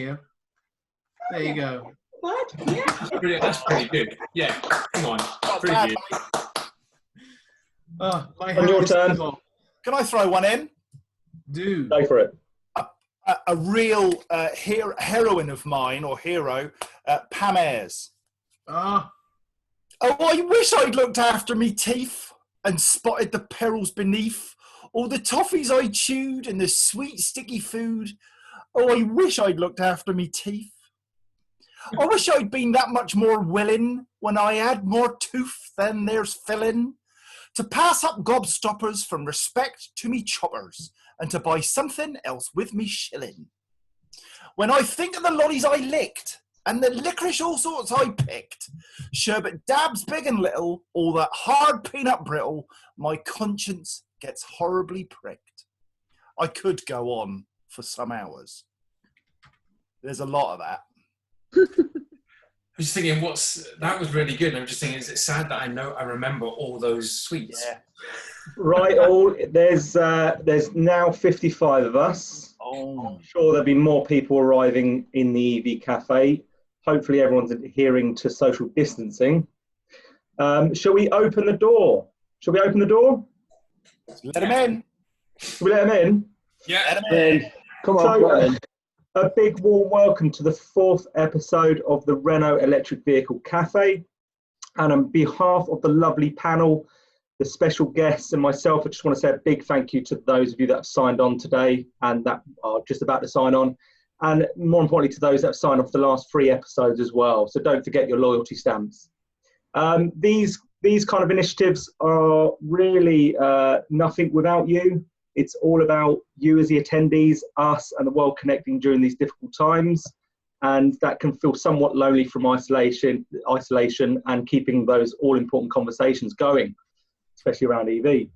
here. There you go. What? Yeah. That's pretty good. Yeah, come on. Pretty good. Oh, my On your turn. Can I throw one in? Do. Go for it. A real heroine of mine, or hero, Pam Ayres. Ah. Oh, I wish I'd looked after me teeth and spotted the perils beneath. All the toffees I chewed and the sweet sticky food. Oh, I wish I'd looked after me teeth. I wish I'd been that much more willing when I had more tooth than there's filling, to pass up gobstoppers from respect to me choppers and to buy something else with me shilling. When I think of the lollies I licked and the licorice all sorts I picked, sherbet dabs big and little, all that hard peanut brittle, my conscience gets horribly pricked. I could go on for some hours. There's a lot of that. I was just thinking, that was really good. And I'm just thinking, is it sad that I remember all those sweets? Yeah. Right, all there's now 55 of us. Oh. I'm sure there'll be more people arriving in the EV cafe. Hopefully everyone's adhering to social distancing. Shall we open the door? Shall we open the door? Let him in. Shall we let them in? Yeah. Let him in. Come on. A big warm welcome to the 4th episode of the Renault Electric Vehicle Cafe. And on behalf of the lovely panel, the special guests and myself, I just want to say a big thank you to those of you that have signed on today and that are just about to sign on. And more importantly, to those that have signed off the last 3 episodes as well. So don't forget your loyalty stamps. These kind of initiatives are really nothing without you. It's all about you as the attendees, us and the world connecting during these difficult times. And that can feel somewhat lonely from isolation and keeping those all important conversations going, especially around EV.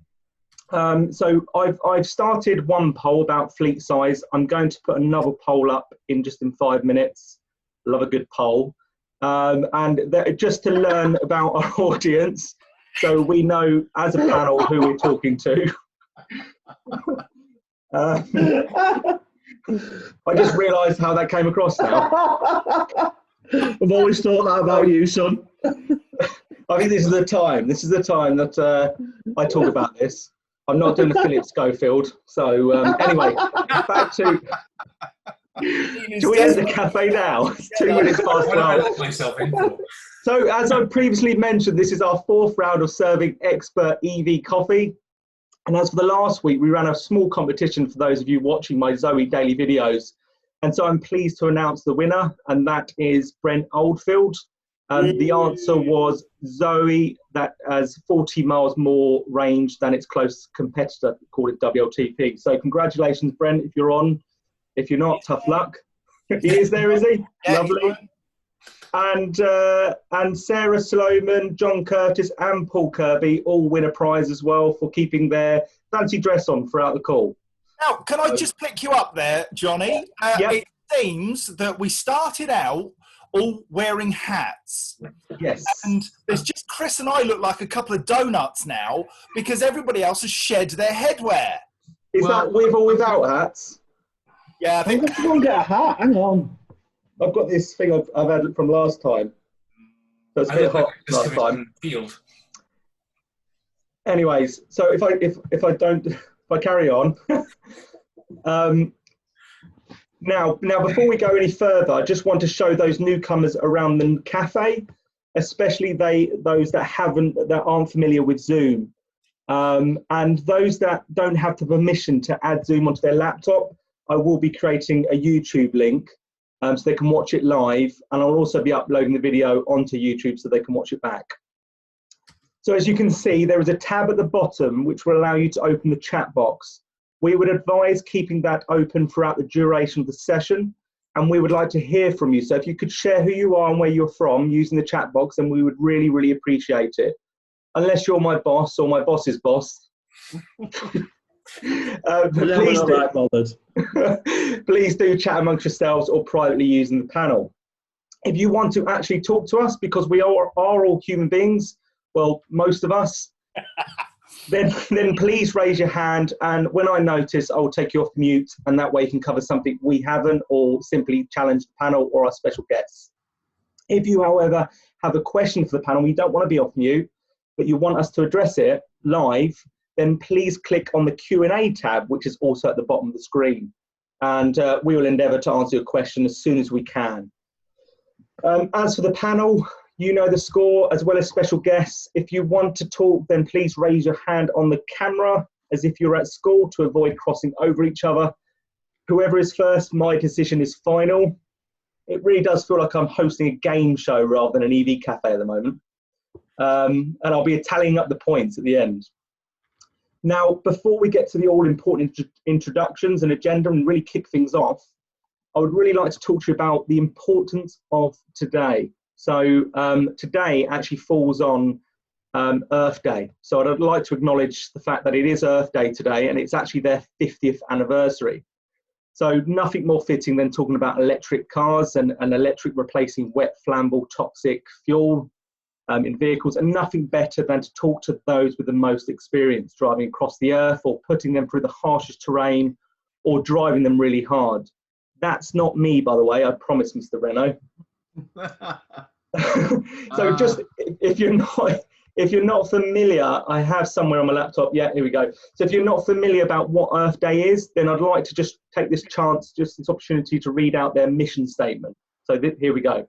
So I've started one poll about fleet size. I'm going to put another poll up in 5 minutes. Love a good poll. Just to learn about our audience, so we know as a panel who we're talking to. I just realised how that came across now. I've always thought that about you, son. I think this is the time. This is the time that I talk about this. I'm not doing the Philip Schofield. So anyway, back to. Do we end the cafe now? It's 2 minutes past 12. Myself in for? So as I previously mentioned, this is our 4th round of serving expert EV coffee. And as for the last week, we ran a small competition for those of you watching my Zoe daily videos. And so I'm pleased to announce the winner, and that is Brent Oldfield. The answer was Zoe, that has 40 miles more range than its close competitor, called it WLTP. So congratulations, Brent, if you're on. If you're not, tough luck. He is there, is he? Yeah, lovely. And Sarah Sloman, John Curtis and Paul Kirby all win a prize as well for keeping their fancy dress on throughout the call. Now, can I just pick you up there, Johnny? Yep. It seems that we started out all wearing hats. Yes. And there's just Chris and I look like a couple of donuts now because everybody else has shed their headwear. Is that with or without hats? Yeah, I think Let's go and get a hat. Hang on. I've got this thing I've had from last time. So it's a bit hot last time. Field. Anyways, so if I carry on. Now before we go any further, I just want to show those newcomers around the cafe, especially those that aren't familiar with Zoom, and those that don't have the permission to add Zoom onto their laptop. I will be creating a YouTube link. So they can watch it live, and I'll also be uploading the video onto YouTube so they can watch it back. So as you can see, there is a tab at the bottom which will allow you to open the chat box. We would advise keeping that open throughout the duration of the session, and we would like to hear from you. So if you could share who you are and where you're from using the chat box, then we would really, really appreciate it. Unless you're my boss or my boss's boss. Please do chat amongst yourselves or privately using the panel. If you want to actually talk to us, because we are all human beings, well, most of us, then please raise your hand, and when I notice, I'll take you off mute, and that way you can cover something we haven't, or simply challenge the panel or our special guests. If you, however, have a question for the panel, you don't want to be off mute, but you want us to address it live, then please click on the Q&A tab, which is also at the bottom of the screen. And we will endeavour to answer your question as soon as we can. As for the panel, you know the score, as well as special guests. If you want to talk, then please raise your hand on the camera as if you're at school to avoid crossing over each other. Whoever is first, my decision is final. It really does feel like I'm hosting a game show rather than an EV cafe at the moment. And I'll be tallying up the points at the end. Now, before we get to the all-important introductions and agenda and really kick things off, I would really like to talk to you about the importance of today. So today actually falls on Earth Day. So I'd like to acknowledge the fact that it is Earth Day today, and it's actually their 50th anniversary. So nothing more fitting than talking about electric cars and electric replacing wet, flammable, toxic fuel in vehicles, and nothing better than to talk to those with the most experience driving across the earth, or putting them through the harshest terrain, or driving them really hard. That's not me, by the way, I promise, Mr. Renault. So just, if you're not familiar, I have somewhere on my laptop, yeah, here we go. So if you're not familiar about what Earth Day is, then I'd like to just take this chance, just this opportunity to read out their mission statement. So here we go.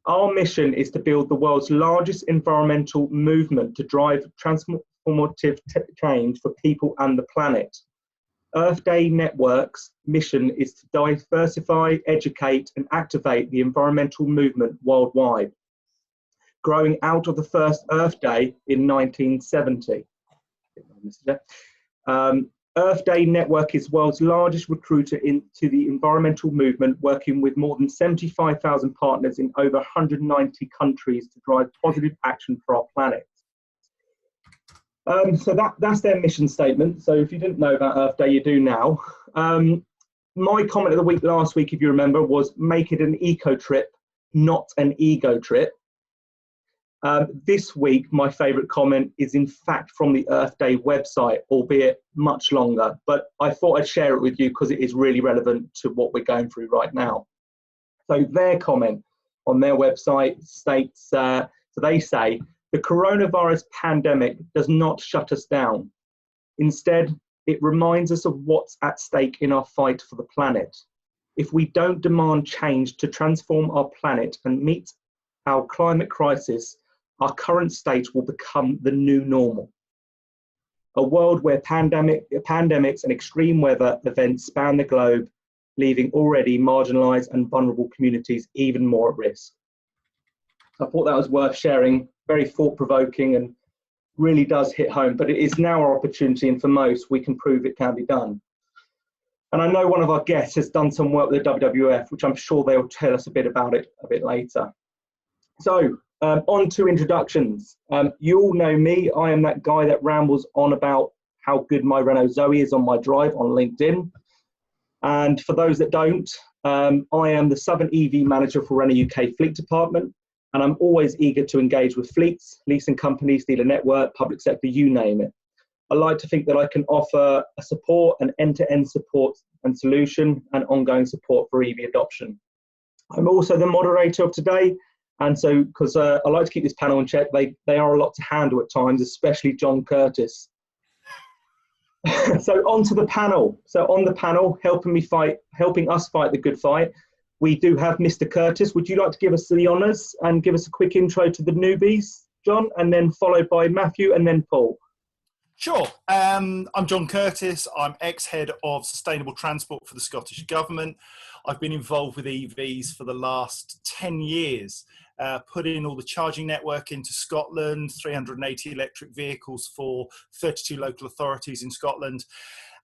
Our mission is to build the world's largest environmental movement to drive transformative change for people and the planet. Earth Day Network's mission is to diversify, educate, and activate the environmental movement worldwide, growing out of the first Earth Day in 1970. Earth Day Network is the world's largest recruiter into the environmental movement, working with more than 75,000 partners in over 190 countries to drive positive action for our planet. So that's their mission statement. So if you didn't know about Earth Day, you do now. My comment of the week last week, if you remember, was make it an eco trip, not an ego trip. This week, my favourite comment is in fact from the Earth Day website, albeit much longer, but I thought I'd share it with you because it is really relevant to what we're going through right now. So their comment on their website states, so they say, the coronavirus pandemic does not shut us down. Instead, it reminds us of what's at stake in our fight for the planet. If we don't demand change to transform our planet and meet our climate crisis, our current state will become the new normal. A world where pandemics and extreme weather events span the globe, leaving already marginalised and vulnerable communities even more at risk. I thought that was worth sharing, very thought-provoking and really does hit home, but it is now our opportunity, and for most, we can prove it can be done. And I know one of our guests has done some work with the WWF, which I'm sure they'll tell us a bit about it a bit later. So, on to introductions. You all know me. I am that guy that rambles on about how good my Renault Zoe is on my drive on LinkedIn. And for those that don't, I am the Southern EV Manager for Renault UK Fleet Department, and I'm always eager to engage with fleets, leasing companies, dealer network, public sector, you name it. I like to think that I can offer a support, an end-to-end support and solution, and ongoing support for EV adoption. I'm also the moderator of today, and so, because I like to keep this panel in check, they are a lot to handle at times, especially John Curtis. So on to the panel. So on the panel, helping us fight the good fight, we do have Mr. Curtis. Would you like to give us the honours and give us a quick intro to the newbies, John, and then followed by Matthew and then Paul? Sure. I'm John Curtis. I'm ex-head of sustainable transport for the Scottish Government. I've been involved with EVs for the last 10 years, putting all the charging network into Scotland, 380 electric vehicles for 32 local authorities in Scotland,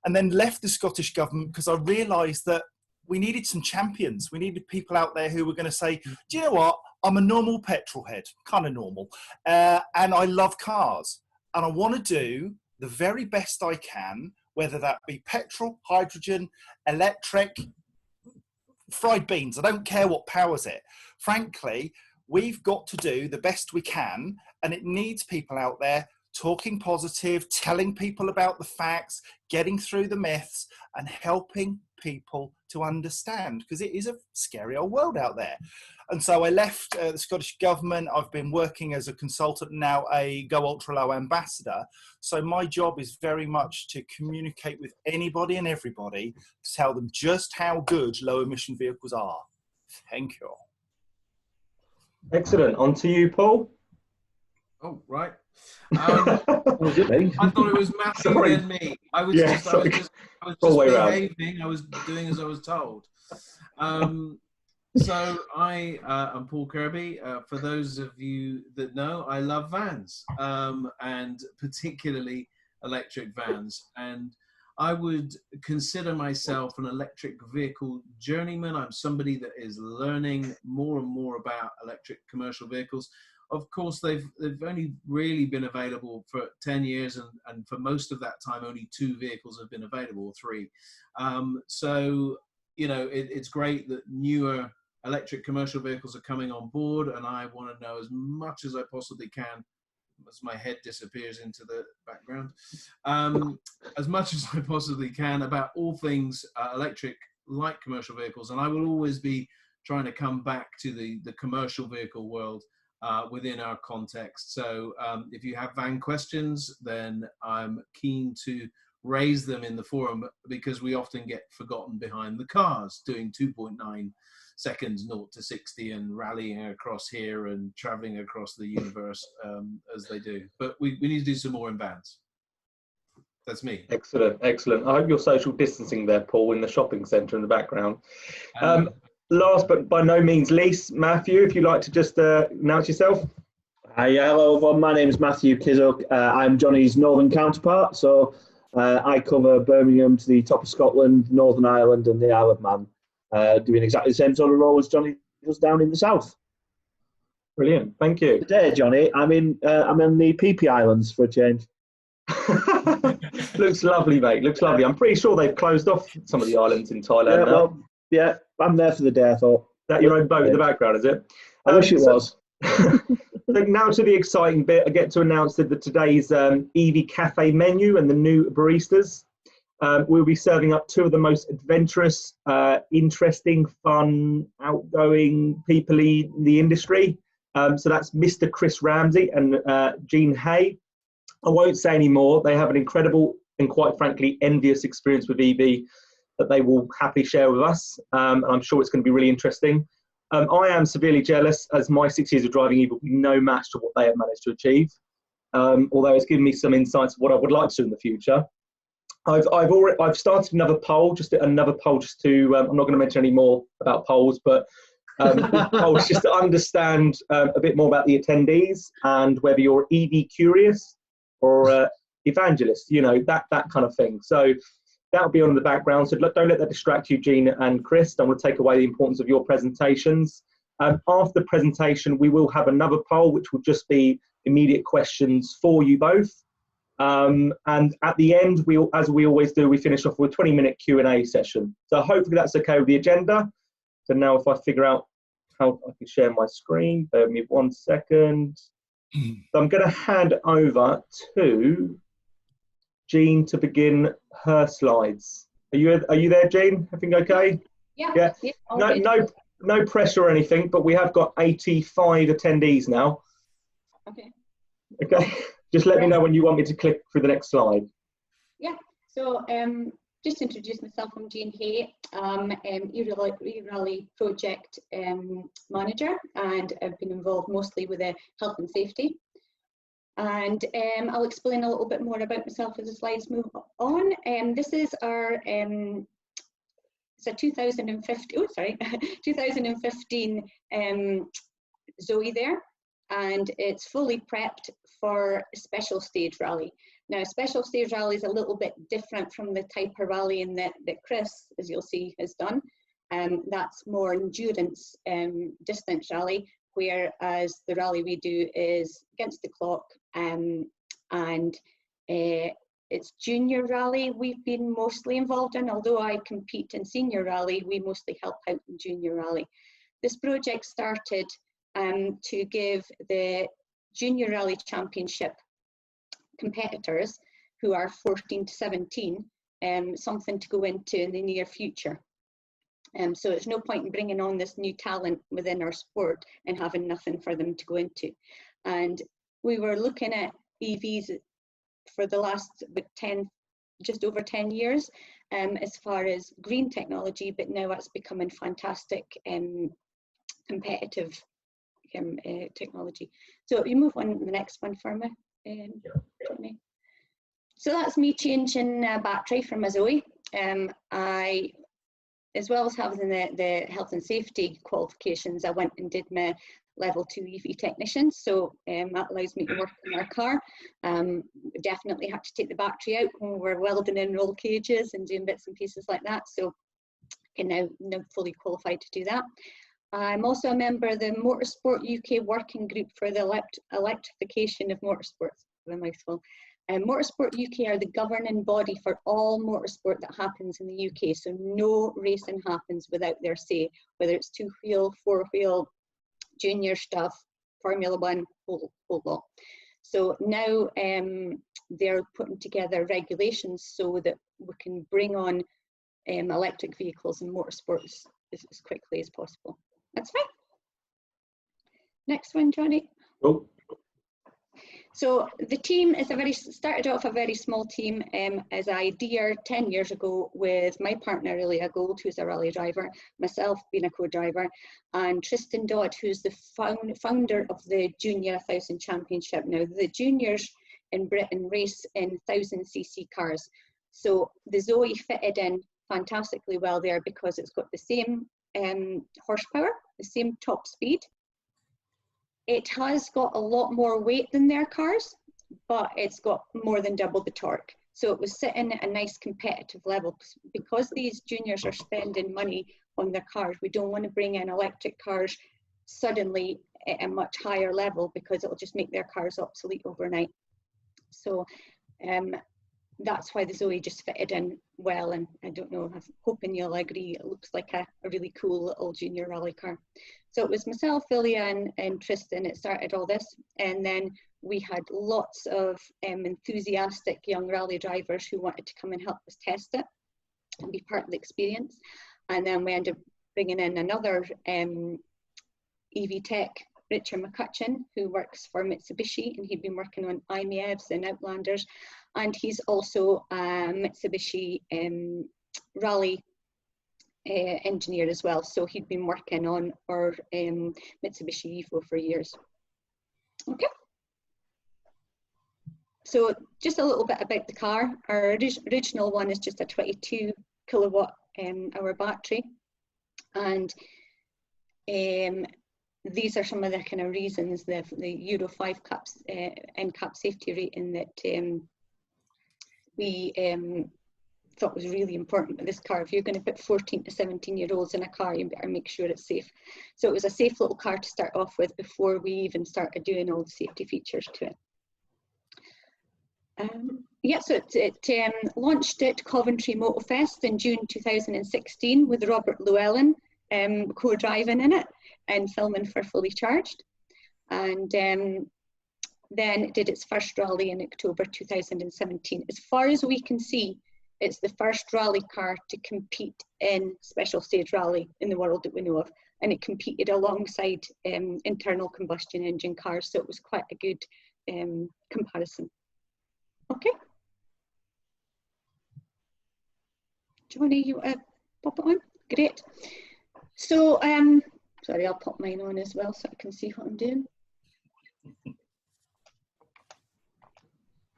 and then left the Scottish Government because I realised that we needed some champions. We needed people out there who were going to say, do you know what? I'm a normal petrol head, kind of normal, and I love cars. And I want to do the very best I can, whether that be petrol, hydrogen, electric, fried beans. I don't care what powers it. Frankly, we've got to do the best we can, and it needs people out there talking positive, telling people about the facts, getting through the myths, and helping people to understand, because it is a scary old world out there. And so I left the Scottish Government. I've been working as a consultant, now a Go Ultra Low ambassador. So my job is very much to communicate with anybody and everybody to tell them just how good low emission vehicles are. Thank you. Excellent. On to you, Paul. Oh, right. Was it me? I thought it was Matthew Sorry. and me. I was Yeah, just sorry. behaving. way round. I was doing as I was told. So I am Paul Kirby. For those of you that know, I love vans, and particularly electric vans. And I would consider myself an electric vehicle journeyman. I'm somebody that is learning more and more about electric commercial vehicles. Of course, they've only really been available for 10 years, and for most of that time, only 2 vehicles have been available, or 3. So, you know, it's great that newer electric commercial vehicles are coming on board, and I want to know as much as I possibly can, as my head disappears into the background, as much as I possibly can about all things electric, like commercial vehicles. And I will always be trying to come back to the commercial vehicle world within our context. So if you have van questions, then I'm keen to raise them in the forum, because we often get forgotten behind the cars doing 2.9 seconds 0 to 60 and rallying across here and traveling across the universe as they do. But we need to do some more in vans. That's me. Excellent, excellent. I hope you're social distancing there, Paul, in the shopping centre in the background. Last but by no means least, Matthew, if you'd like to just announce yourself. Hello, everyone. My name is Matthew Kizzock. I'm Johnny's northern counterpart. So I cover Birmingham to the top of Scotland, Northern Ireland, and the Isle of Man, doing exactly the same sort of role as Johnny does down in the south. Brilliant, thank you. Today, Johnny, I'm in the PP Islands for a change. Looks lovely, mate. Looks lovely. I'm pretty sure they've closed off some of the islands in Thailand now. Well, I'm there for the day, I thought. Is that your own boat in the background, is it? I wish it was. So now to the exciting bit. I get to announce that today's EV Café menu and the new baristas. We'll be serving up 2 of the most adventurous, interesting, fun, outgoing people in the industry. So that's Mr. Chris Ramsey and Jean Hay. I won't say any more. They have an incredible and, quite frankly, envious experience with EV that they will happily share with us. And I'm sure it's going to be really interesting. I am severely jealous, as my 6 years of driving EV will be no match to what they have managed to achieve. Although it's given me some insights of what I would like to do in the future. I've started another poll, just to. I'm not going to mention any more about polls, but polls just to understand a bit more about the attendees and whether you're EV curious or evangelist, you know, that kind of thing. So that'll be on in the background. So don't let that distract you, Jean and Chris. Don't want to take away the importance of your presentations. After the presentation, we will have another poll, which will just be immediate questions for you both. And at the end, as we always do, we finish off with a 20-minute Q&A session. So hopefully that's okay with the agenda. So now if I figure out how I can share my screen, bear with me 1 second. So I'm going to hand over to Jean to begin her slides. Are you there, Jean? Everything okay? Yeah. No pressure or anything, but we have got 85 attendees now. Okay. Just let me know when you want me to click through the next slide. Yeah. So just to introduce myself, I'm Jean Hay. I'm eRally project manager, and I've been involved mostly with health and safety. And I'll explain a little bit more about myself as the slides move on. This is our it's a 2015 Zoe there, and it's fully prepped for special stage rally. Now, special stage rally is a little bit different from the type of rallying that Chris, as you'll see, has done. That's more endurance distance rally, whereas the rally we do is against the clock, and it's junior rally we've been mostly involved in. Although I compete in senior rally, we mostly help out in junior rally. This project started to give the Junior Rally Championship competitors who are 14 to 17 something to go into in the near future. So there's no point in bringing on this new talent within our sport and having nothing for them to go into. And we were looking at EVs for the last just over 10 years as far as green technology, but now it's becoming fantastic competitive technology. So you move on to the next one for me, Johnny. So that's me changing a battery from a Zoe. I, as well as having the health and safety qualifications, I went and did my level 2 EV technician. So that allows me to work in our car. Definitely had to take the battery out when we're welding in roll cages and doing bits and pieces like that. So I'm now fully qualified to do that. I'm also a member of the Motorsport UK working group for the electrification of motorsports. A mouthful. Motorsport UK are the governing body for all motorsport that happens in the UK. So no racing happens without their say, whether it's 2-wheel, 4-wheel, junior stuff, Formula One, whole lot. So now they're putting together regulations so that we can bring on electric vehicles and motorsports as quickly as possible. That's fine. Next one, Johnny. Oh. So the team is started off a very small team as I idea 10 years ago with my partner Ilya Gold, who's a rally driver, myself being a co-driver, and Tristan Dodd, who's the founder of the Junior 1000 Championship. Now the juniors in Britain race in 1000cc cars. So the Zoe fitted in fantastically well there because it's got the same horsepower, the same top speed. It has got a lot more weight than their cars, but it's got more than double the torque. So it was sitting at a nice competitive level. Because these juniors are spending money on their cars, we don't want to bring in electric cars suddenly at a much higher level because it'll just make their cars obsolete overnight. So that's why the Zoe just fitted in well, and I don't know, I'm hoping you'll agree, it looks like a really cool little junior rally car. So it was myself, Ilya and Tristan, it started all this, and then we had lots of enthusiastic young rally drivers who wanted to come and help us test it and be part of the experience. And then we ended up bringing in another EV tech, Richard McCutcheon, who works for Mitsubishi, and he'd been working on IMEVs and Outlanders, and he's also a Mitsubishi rally engineer as well. So he'd been working on our Mitsubishi Evo for years. Okay. So just a little bit about the car. Our original one is just a 22 kilowatt hour battery, and these are some of the kind of reasons the Euro 5 NCAP safety rating that we thought was really important with this car. If you're going to put 14 to 17-year-olds in a car, you better make sure it's safe. So it was a safe little car to start off with before we even started doing all the safety features to it. Yeah, so it launched at Coventry Motor Fest in June 2016 with Robert Llewellyn co-driving in it and filming for Fully Charged. And then it did its first rally in October 2017. As far as we can see, it's the first rally car to compete in special stage rally in the world that we know of. And it competed alongside internal combustion engine cars, so it was quite a good comparison. Okay. Johnny, you pop it on? Great. So, sorry, I'll pop mine on as well so I can see what I'm doing.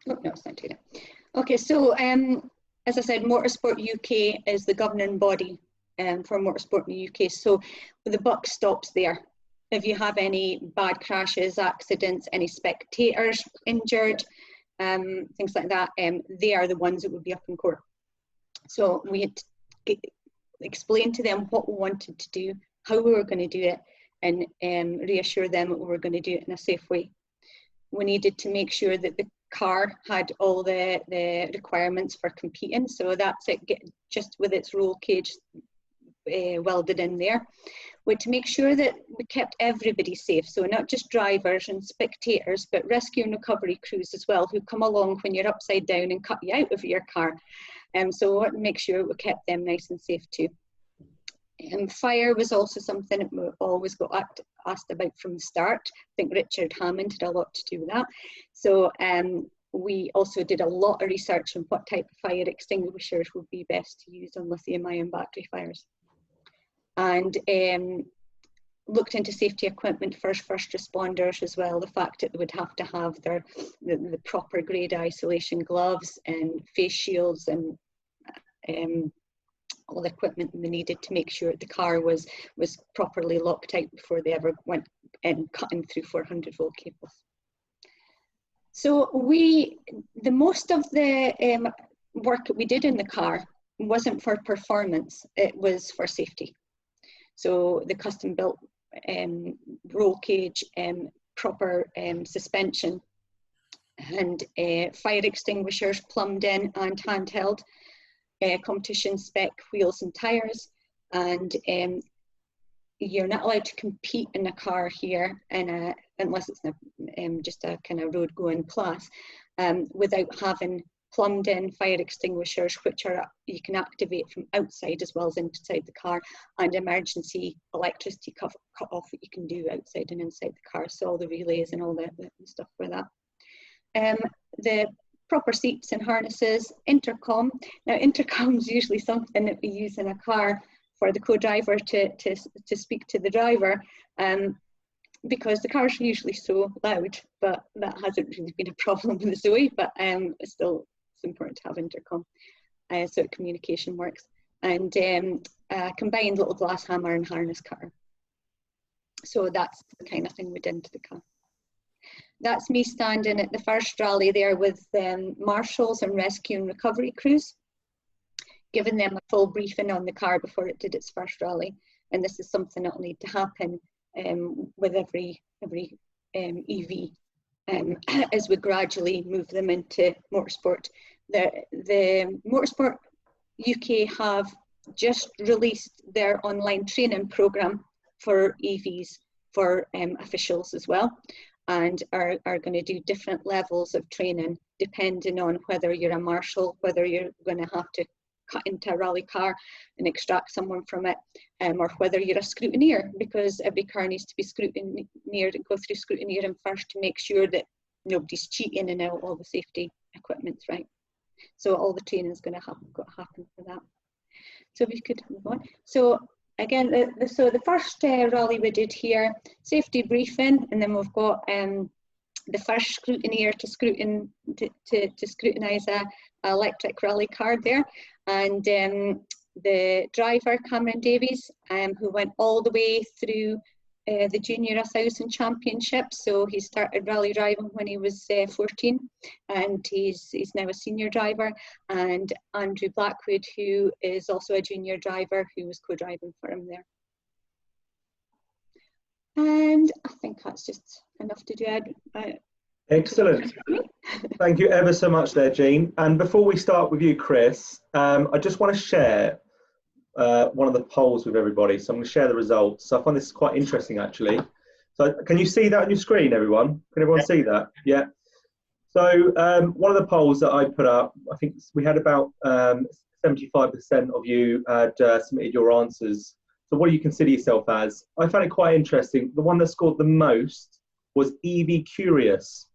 Oh, no, it's not doing it. Okay, so as I said, Motorsport UK is the governing body for motorsport in the UK. So the buck stops there. If you have any bad crashes, accidents, any spectators injured, things like that, they are the ones that would be up in court. So we had to explain to them what we wanted to do, how we were going to do it, and reassure them that we were going to do it in a safe way. We needed to make sure that the car had all the requirements for competing. So that's it, just with its roll cage, welded in there, were to make sure that we kept everybody safe. So not just drivers and spectators, but rescue and recovery crews as well, who come along when you're upside down and cut you out of your car. So we make sure we kept them nice and safe too. Fire was also something that we always got asked about from the start. I think Richard Hammond had a lot to do with that. So we also did a lot of research on what type of fire extinguishers would be best to use on lithium-ion battery fires. And looked into safety equipment for first responders as well. The fact that they would have to have the proper grade isolation gloves and face shields and all the equipment they needed to make sure the car was properly locked out before they ever went in cutting through 400-volt cables. So the most of the work that we did in the car wasn't for performance, it was for safety. So the custom built roll cage, proper suspension, and fire extinguishers plumbed in and handheld, competition spec wheels and tires, and you're not allowed to compete in a car here unless it's just a kind of road going class, without having plumbed in fire extinguishers, which you can activate from outside as well as inside the car, and emergency electricity cut off that you can do outside and inside the car. So all the relays and all the stuff for that. The proper seats and harnesses, intercom. Now intercom is usually something that we use in a car for the co-driver to speak to the driver, because the cars are usually so loud, but that hasn't really been a problem with the Zoe, but it's still important to have intercom so that communication works. And combined little glass hammer and harness cutter. So that's the kind of thing we did into the car. That's me standing at the first rally there with marshals and rescue and recovery crews, giving them a full briefing on the car before it did its first rally. And this is something that will need to happen with every EV as we gradually move them into motorsport. The Motorsport UK have just released their online training programme for EVs for officials as well, and are going to do different levels of training depending on whether you're a marshal, whether you're going to have to cut into a rally car and extract someone from it, or whether you're a scrutineer, because every car needs to be scrutineered and go through scrutineering first to make sure that nobody's cheating and all the safety equipment's right. So all the training is going to happen for that. So if we could move on. So again, the first rally we did here, safety briefing, and then we've got the first scrutineer to scrutinise a electric rally car there, and the driver Cameron Davies, who went all the way through the Junior 1000 Championship. So he started rally driving when he was 14, and he's now a senior driver. And Andrew Blackwood, who is also a junior driver, who was co-driving for him there. And I think that's just enough to do. Excellent. Thank you ever so much there, Jean. And before we start with you, Chris, I just want to share one of the polls with everybody. So I'm going to share the results. So I find this quite interesting, actually. So can you see that on your screen, everyone? Can everyone see that? Yeah. So one of the polls that I put up, I think we had about 75% of you had submitted your answers. So what do you consider yourself as? I found it quite interesting. The one that scored the most was EV curious.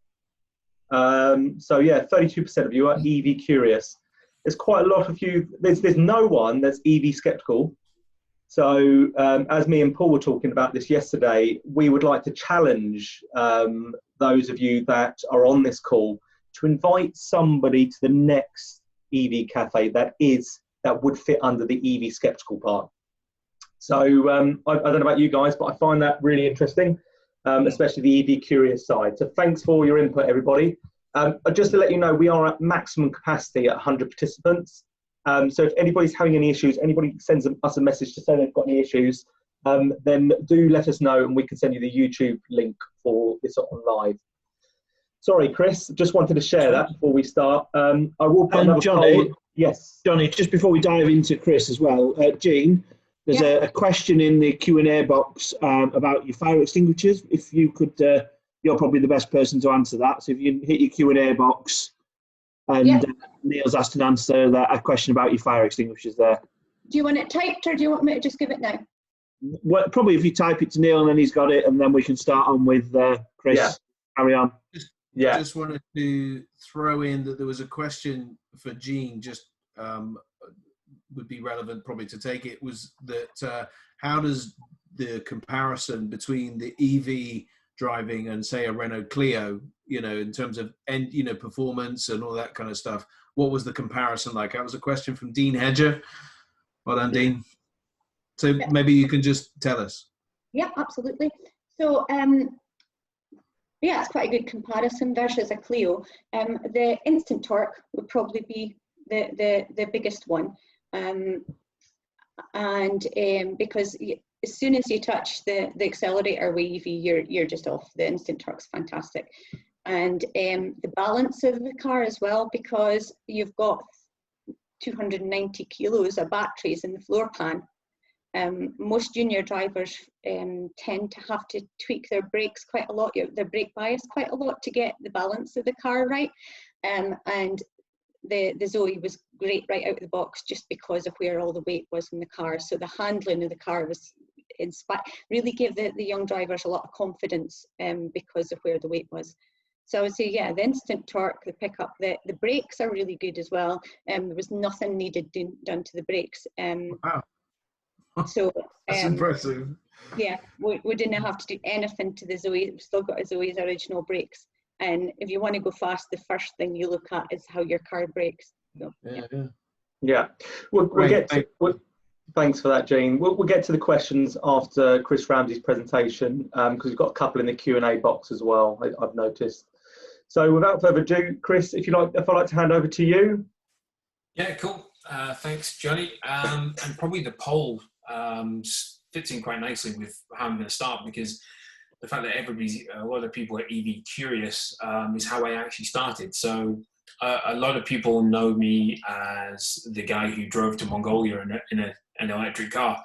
So yeah, 32% of you are EV curious. There's quite a lot of you, there's no one that's EV skeptical. So as me and Paul were talking about this yesterday, we would like to challenge those of you that are on this call to invite somebody to the next EV Cafe that would fit under the EV skeptical part. So I don't know about you guys, but I find that really interesting, especially the EV curious side. So thanks for your input, everybody. Just to let you know, we are at maximum capacity at 100 participants. So if anybody's having any issues, anybody sends us a message to say they've got any issues, then do let us know and we can send you the YouTube link for this on live. Sorry, Chris, just wanted to share that before we start. I will put another Johnny, poll. Yes. Johnny, just before we dive into Chris as well, Jean, There's a question in the Q&A box about your fire extinguishers. If you could, you're probably the best person to answer that. So if you hit your Q&A box, and Neil's asked an answer a question about your fire extinguishers there. Do you want it typed, or do you want me to just give it now? Well, probably if you type it to Neil and then he's got it, and then we can start on with Chris. Yeah. Carry on. Just wanted to throw in that there was a question for Jean, just would be relevant probably to take it, was that how does the comparison between the EV driving and say a Renault Clio, in terms of performance and all that kind of stuff, what was the comparison like? That was a question from Dean Hedger. Well done, Dean. So maybe you can just tell us. Yeah, absolutely. So it's quite a good comparison versus a Clio. The instant torque would probably be the biggest one, because as soon as you touch the accelerator with EV, you're just off. The instant torque's fantastic, and the balance of the car as well, because you've got 290 kilos of batteries in the floor pan. Most junior drivers tend to have to tweak their brakes quite a lot, their brake bias quite a lot, to get the balance of the car right. And the Zoe was great right out of the box, just because of where all the weight was in the car. So the handling of the car was really gave the young drivers a lot of confidence because of where the weight was. So I would say, the instant torque, the pickup, the brakes are really good as well. There was nothing needed done to the brakes. Wow. So that's impressive. Yeah, we didn't have to do anything to the Zoe. We've still got a Zoe's original brakes. And if you want to go fast, the first thing you look at is how your car brakes. So, We'll get to. Thanks for that, Jane. We'll get to the questions after Chris Ramsey's presentation, because we've got a couple in the Q&A box as well, I've noticed. So without further ado, Chris, if I'd like to hand over to you. Yeah, cool. Thanks, Johnny. And probably the poll fits in quite nicely with how I'm going to start, because the fact that a lot of people are EV curious is how I actually started. So a lot of people know me as the guy who drove to Mongolia in an electric car.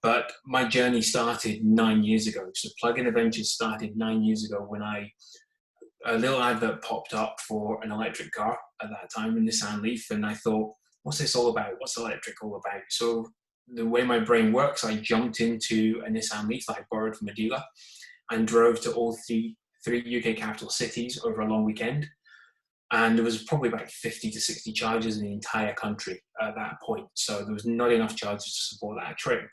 But my journey started 9 years ago. So Plug-in Adventures started 9 years ago when a little advert popped up for an electric car at that time, a Nissan Leaf, and I thought, what's this all about? What's electric all about? So the way my brain works, I jumped into a Nissan Leaf that I borrowed from a dealer and drove to all three UK capital cities over a long weekend. And there was probably about 50 to 60 chargers in the entire country at that point. So there was not enough chargers to support that trip.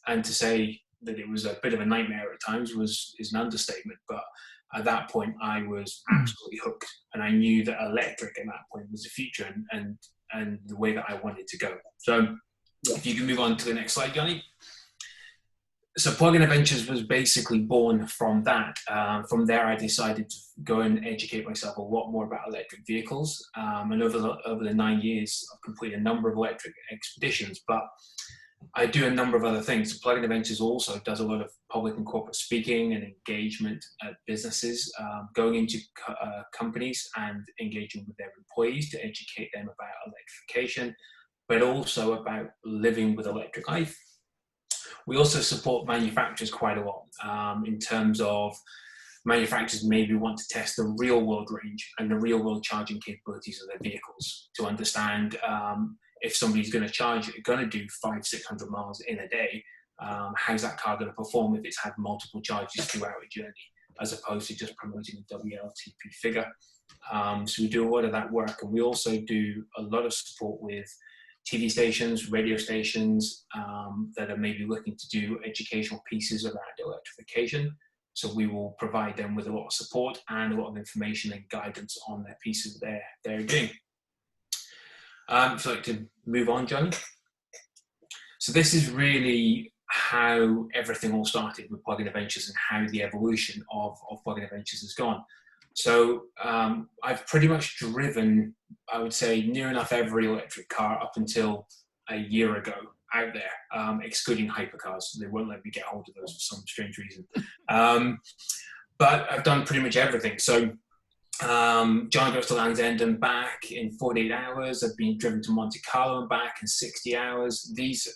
And to say that it was a bit of a nightmare at times is an understatement. But at that point, I was absolutely hooked. And I knew that electric at that point was the future and the way that I wanted to go. So if you can move on to the next slide, Johnny. So Plug-in Adventures was basically born from that. From there, I decided to go and educate myself a lot more about electric vehicles. And over the 9 years, I've completed a number of electric expeditions, but I do a number of other things. Plug-in Adventures also does a lot of public and corporate speaking and engagement at businesses, going into companies and engaging with their employees to educate them about electrification, but also about living with electric life. We also support manufacturers quite a lot in terms of manufacturers maybe want to test the real world range and the real world charging capabilities of their vehicles to understand if somebody's going to do 500-600 miles in a day, how's that car going to perform if it's had multiple charges throughout a journey, as opposed to just promoting a WLTP figure. So we do a lot of that work, and we also do a lot of support with TV stations, radio stations that are maybe looking to do educational pieces around electrification. So we will provide them with a lot of support and a lot of information and guidance on their pieces they're doing. If you'd like to move on, Johnny. So this is really how everything all started with Plug-in Adventures and how the evolution of Plug-in Adventures has gone. So I've pretty much driven, I would say, near enough every electric car up until a year ago out there, excluding hypercars. They won't let me get hold of those for some strange reason. But I've done pretty much everything. So John goes to Land's End and back in 48 hours. I've been driven to Monte Carlo and back in 60 hours. These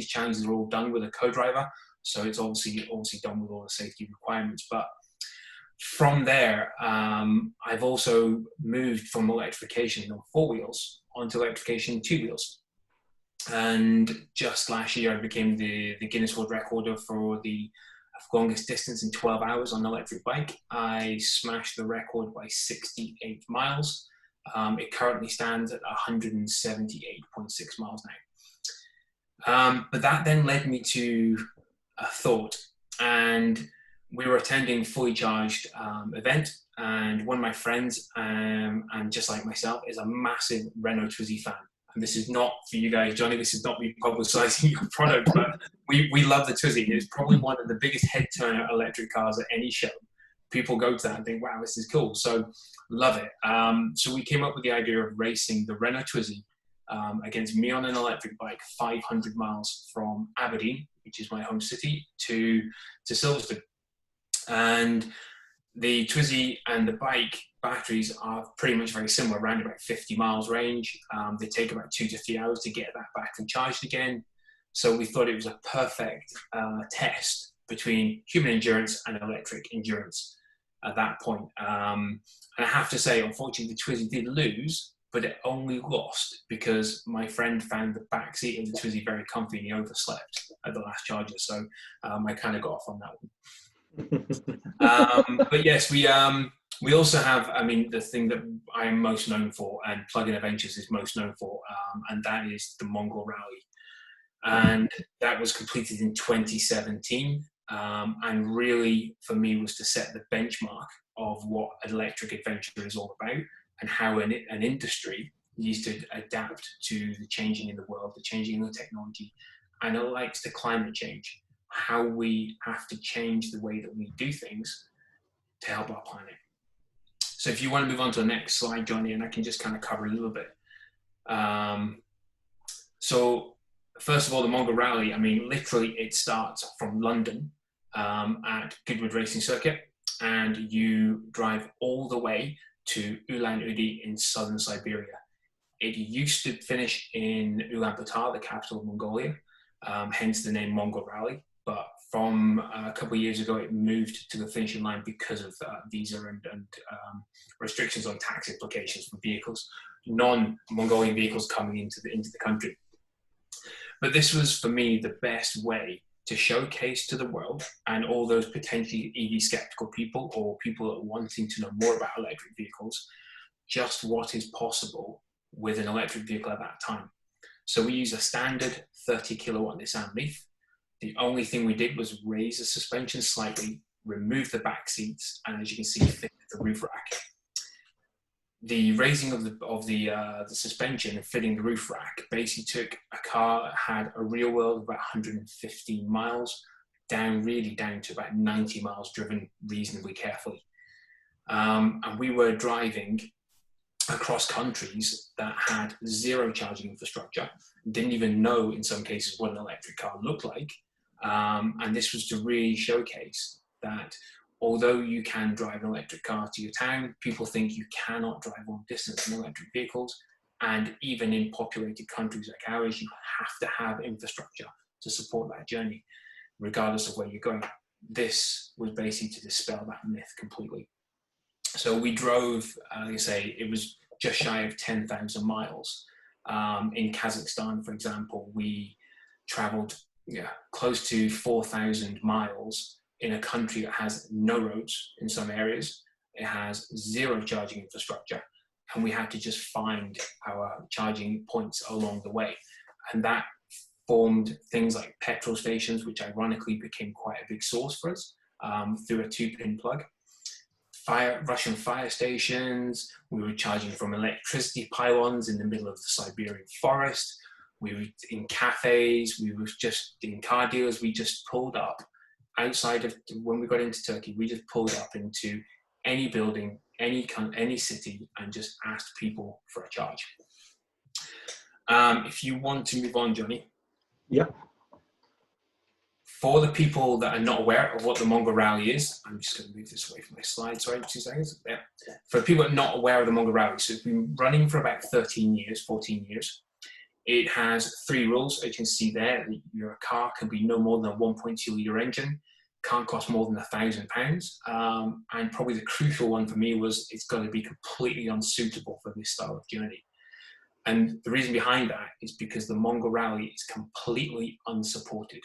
challenges are all done with a co-driver, so it's obviously done with all the safety requirements. But from there, I've also moved from electrification on 4 wheels onto electrification 2 wheels. And just last year, I became the Guinness World Recorder for the longest distance in 12 hours on an electric bike. I smashed the record by 68 miles. It currently stands at 178.6 miles now. But that then led me to a thought, and we were attending a fully charged event, and one of my friends, and just like myself, is a massive Renault Twizy fan. And this is not for you guys, Johnny, this is not me publicizing your product, but we love the Twizy. It's probably one of the biggest head turner electric cars at any show. People go to that and think, wow, this is cool. So love it. So we came up with the idea of racing the Renault Twizy against me on an electric bike, 500 miles from Aberdeen, which is my home city, to Silverstone. And the Twizy and the bike batteries are pretty much very similar, around about 50 miles range. They take about 2 to 3 hours to get that battery charged again. So we thought it was a perfect test between human endurance and electric endurance at that point. And I have to say, unfortunately, the Twizy did lose, but it only lost because my friend found the back seat of the Twizy very comfy and he overslept at the last charger. So I kind of got off on that one. But yes, we also have, I mean, the thing that I am most known for, and Plug-in Adventures is most known for, and that is the Mongol Rally. And that was completed in 2017, and really, for me, was to set the benchmark of what an electric adventure is all about, and how an industry needs to adapt to the changing in the world, the changing in the technology, and it likes the climate change. How we have to change the way that we do things to help our planet. So if you want to move on to the next slide, Johnny, and I can just kind of cover a little bit. So first of all, the Mongol Rally, I mean, literally it starts from London at Goodwood Racing Circuit, and you drive all the way to Ulan-Ude in southern Siberia. It used to finish in Ulaanbaatar, the capital of Mongolia, hence the name Mongol Rally. But from a couple of years ago, it moved to the finishing line because of visa and restrictions on tax implications for vehicles, non-Mongolian vehicles coming into the country. But this was, for me, the best way to showcase to the world and all those potentially EV skeptical people or people that are wanting to know more about electric vehicles, just what is possible with an electric vehicle at that time. So we use a standard 30 kilowatt Nissan Leaf. The only thing we did was raise the suspension slightly, remove the back seats, and as you can see, fit the roof rack. The raising of the suspension and fitting the roof rack basically took a car that had a real world of about 115 miles really down to about 90 miles driven reasonably carefully. And we were driving across countries that had zero charging infrastructure, didn't even know in some cases what an electric car looked like. And this was to really showcase that although you can drive an electric car to your town, people think you cannot drive long distance in electric vehicles. And even in populated countries like ours, you have to have infrastructure to support that journey, regardless of where you're going. This was basically to dispel that myth completely. So we drove, like I say, it was just shy of 10,000 miles. In Kazakhstan, for example, we traveled close to 4,000 miles in a country that has no roads in some areas. It has zero charging infrastructure, and we had to just find our charging points along the way. And that formed things like petrol stations, which ironically became quite a big source for us through a 2-pin plug. Russian fire stations, we were charging from electricity pylons in the middle of the Siberian forest. We were in cafes, we were just in car dealers. We just pulled up outside of, when we got into Turkey, we just pulled up into any building, any city, and just asked people for a charge. If you want to move on, Johnny. Yeah. For the people that are not aware of what the Mongo Rally is, I'm just going to move this away from my slide, sorry, 2 seconds. Yeah. For the people that are not aware of the Mongo Rally, so it's been running for about 13 years, 14 years. It has 3 rules, as you can see there. Your car can be no more than a 1.2 litre engine, can't cost more than £1,000. And probably the crucial one for me was it's got to be completely unsuitable for this style of journey. And the reason behind that is because the Mongo Rally is completely unsupported.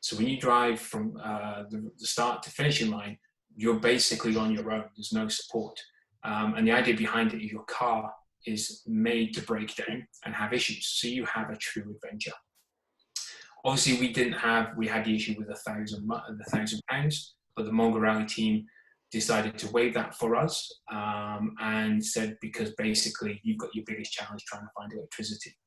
So when you drive from the start to finishing line, you're basically on your own. There's no support. And the idea behind it is your car is made to break down and have issues. So you have a true adventure. Obviously, we had the issue with £1,000, but the Mongo Rally team decided to waive that for us and said, because basically you've got your biggest challenge trying to find electricity.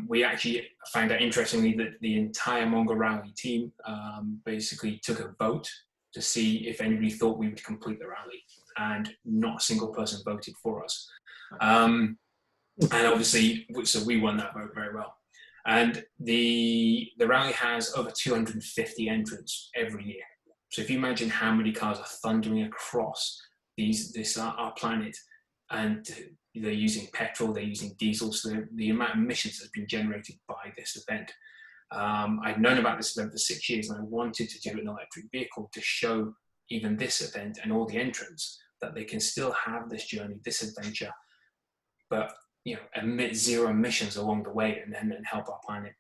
We actually found out, interestingly, that the entire Mongo Rally team basically took a vote to see if anybody thought we would complete the rally, and not a single person voted for us. And obviously, so we won that vote very well. And the rally has over 250 entrants every year. So if you imagine how many cars are thundering across our planet, and they're using petrol, they're using diesel, so the amount of emissions that's been generated by this event. I'd known about this event for 6 years, and I wanted to do an electric vehicle to show even this event and all the entrants that they can still have this journey, this adventure, but emit 0 emissions along the way, and then help our planet.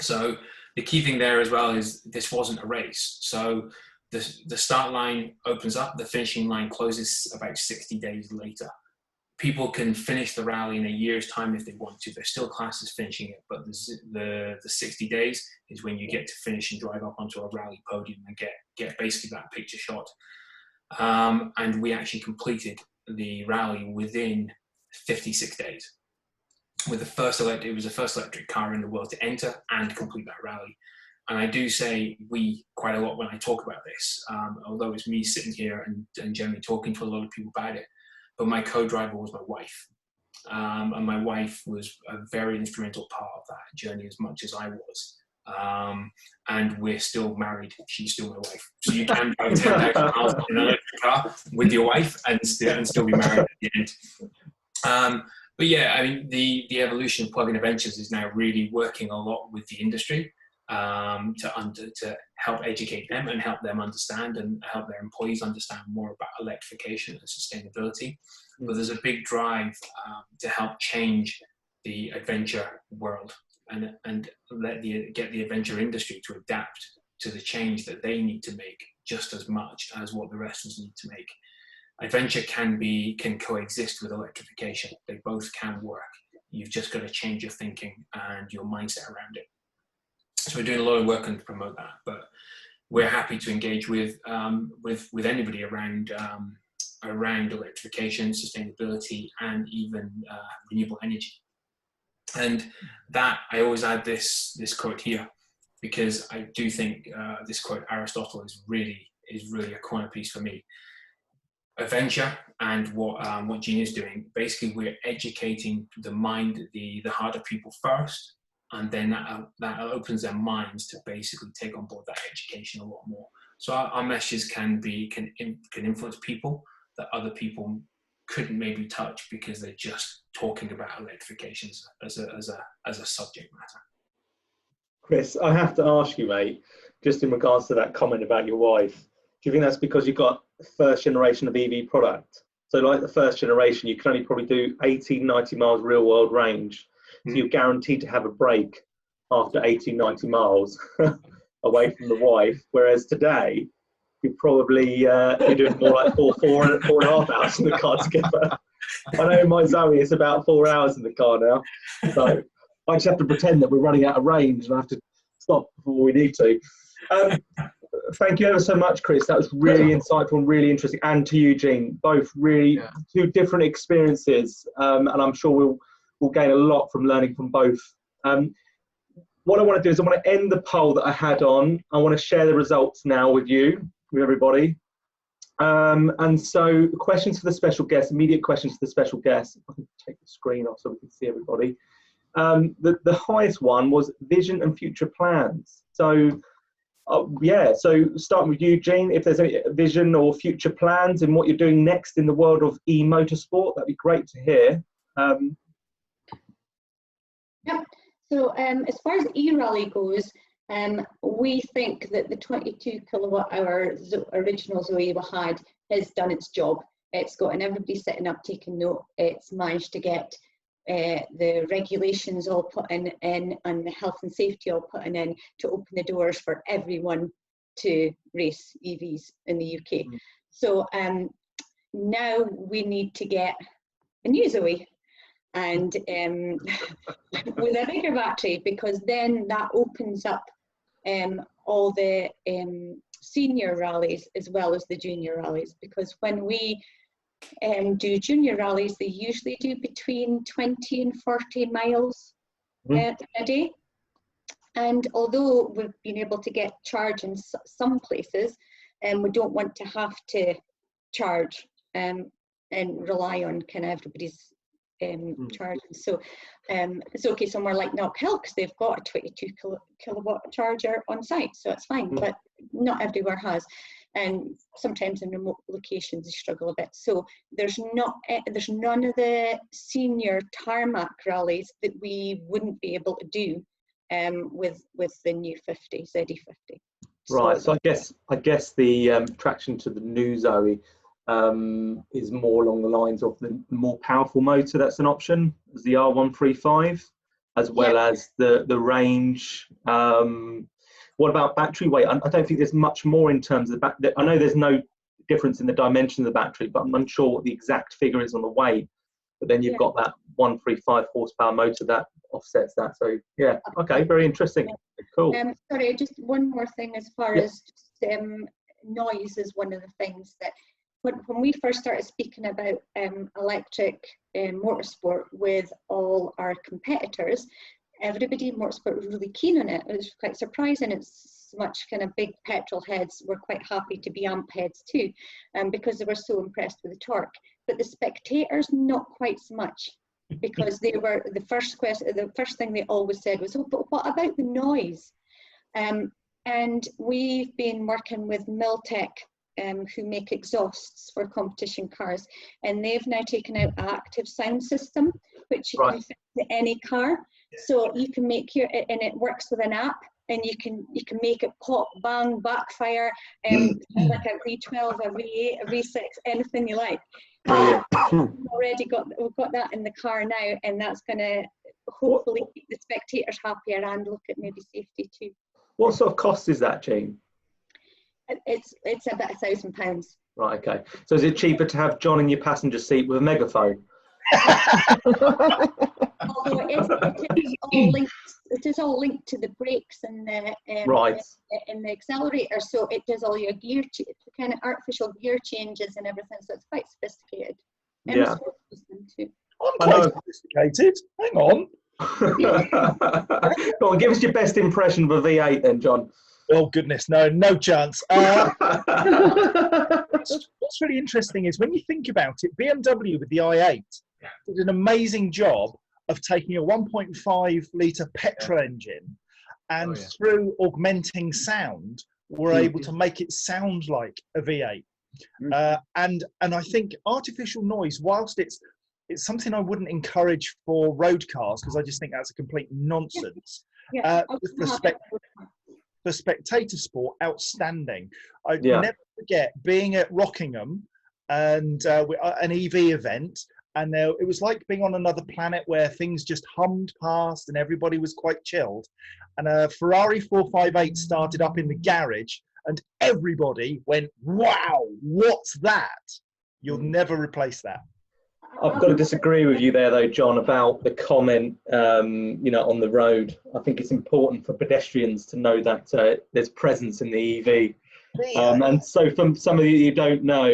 So the key thing there as well is this wasn't a race. So the start line opens up, the finishing line closes about 60 days later. People can finish the rally in a year's time if they want to. They're still classed as finishing it, but the 60 days is when you get to finish and drive up onto a rally podium and get basically that picture shot. And we actually completed the rally within 56 days. It was the first electric car in the world to enter and complete that rally. And I do say we quite a lot when I talk about this, although it's me sitting here and generally talking to a lot of people about it. But my co-driver was my wife. And my wife was a very instrumental part of that journey as much as I was. And we're still married. She's still my wife. So you can drive 10,000 miles in an electric car with your wife and still be married at the end. But yeah, I mean, the evolution of plug-in adventures is now really working a lot with the industry to help educate them and help them understand and help their employees understand more about electrification and sustainability. But there's a big drive to help change the adventure world and get the adventure industry to adapt to the change that they need to make just as much as what the rest of us need to make. Adventure can coexist with electrification. They both can work. You've just got to change your thinking and your mindset around it. So we're doing a lot of work to promote that, but we're happy to engage with anybody around electrification, sustainability, and even renewable energy. And that I always add this quote here, because I do think this quote, Aristotle, is really a corner piece for me. Adventure and what Gene is doing, basically we're educating the mind, the heart of people first, and then that opens their minds to basically take on board that education a lot more. So our messages can influence people that other people couldn't maybe touch because they're just talking about electrification as a subject matter. Chris, I have to ask you, mate, just in regards to that comment about your wife, do you think that's because you've got first generation of EV product? So like the first generation, you can only probably do 80, 90 miles real world range. So you're guaranteed to have a break after 80, 90 miles away from the wife. Whereas today, you're probably you're doing more like four and a half hours in the car together. I know my Zoe is about 4 hours in the car now. So I just have to pretend that we're running out of range and I have to stop before we need to. Thank you ever so much, Chris. That was really insightful and really interesting. And to you, Gene, both really two different experiences. And I'm sure we'll gain a lot from learning from both. What I want to do is I want to end the poll that I had on. I want to share the results now with everybody. And so questions for the special guest, immediate questions for the special guest. If I can take the screen off so we can see everybody. The highest one was vision and future plans. So, yeah, so starting with you, Jean, if there's any vision or future plans in what you're doing next in the world of e-motorsport, that'd be great to hear. Yeah. So as far as eRally goes, we think that the 22 kilowatt hour original Zoe we had has done its job. It's gotten everybody sitting up taking note. It's managed to get the regulations all put in and the health and safety all put in to open the doors for everyone to race EVs in the UK. So now we need to get a new Zoe and with a bigger battery, because then that opens up all the senior rallies as well as the junior rallies, because when we do junior rallies, they usually do between 20 and 40 miles a day. And although we've been able to get charge in some places, we don't want to have to charge and rely on kind of everybody's charging. So it's okay somewhere like Knockhill because they've got a 22 kilowatt charger on site, so it's fine, but not everywhere has. And sometimes in remote locations they struggle a bit. So there's none of the senior tarmac rallies that we wouldn't be able to do with the new 50 ZE50. Right. So I guess the traction to the new Zoe is more along the lines of the more powerful motor that's an option, as the R135, as well as the range. What about battery weight? I don't think there's much more in terms of the I know there's no difference in the dimension of the battery, but I'm unsure what the exact figure is on the weight. But then you've got that 135 horsepower motor that offsets that. So yeah, okay, very interesting. Cool. Sorry, just one more thing as far as noise is one of the things that when we first started speaking about electric motorsport with all our competitors, everybody in motorsport was really keen on it. It was quite surprising. It's much kind of big petrol heads were quite happy to be amp heads too, because they were so impressed with the torque. But the spectators, not quite so much, because they were the first thing they always said was, "Oh, but what about the noise?" And we've been working with Miltech, who make exhausts for competition cars, and they've now taken out an active sound system, which you can fit to any car. So you can make and it works with an app, and you can make it pop, bang, backfire, like a V12, a V8, a V6, anything you like. We've got that in the car now, and that's going to hopefully keep the spectators happier and look at maybe safety too. What sort of cost is that, Jean? It's about £1,000. Right, okay. So is it cheaper to have John in your passenger seat with a megaphone? Although it is all linked to the brakes and the and the accelerator, so it does all your gear kind of artificial gear changes and everything. So it's quite sophisticated. And too. I'm quite sophisticated. Hang on. Go on, give us your best impression of a V8 then, John. Oh goodness, no chance. What's really interesting is when you think about it, BMW with the i8 did an amazing job of taking a 1.5 litre petrol engine and through augmenting sound were able to make it sound like a V8. And I think artificial noise, whilst it's something I wouldn't encourage for road cars because I just think that's a complete nonsense. For spectator sport, outstanding. I never forget being at Rockingham and an EV event, and it was like being on another planet where things just hummed past and everybody was quite chilled. And a Ferrari 458 started up in the garage, and everybody went, "Wow, what's that?" You'll never replace that. I've got to disagree with you there, though, John, about the comment, on the road. I think it's important for pedestrians to know that there's presence in the EV. And so from some of you who don't know,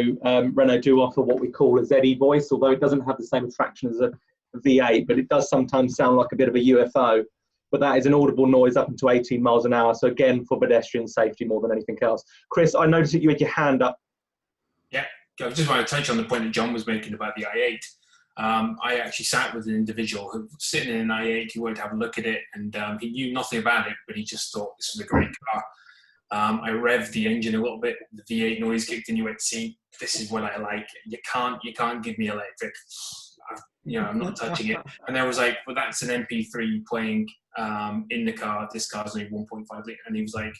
Renault do offer what we call a ZE voice, although it doesn't have the same attraction as a V8, but it does sometimes sound like a bit of a UFO. But that is an audible noise up to 18 miles an hour. So again, for pedestrian safety more than anything else. Chris, I noticed that you had your hand up. Yeah, I just want to touch on the point that John was making about the i8. I actually sat with an individual who was sitting in an i8. He wanted to have a look at it, and he knew nothing about it, but he just thought this was a great car. I revved the engine a little bit. The V8 noise kicked in. You went, see, this is what I like. You can't give me electric. I'm not touching it. And there was like, well, that's an MP3 playing in the car. This car's only 1.5 litre, and he was like,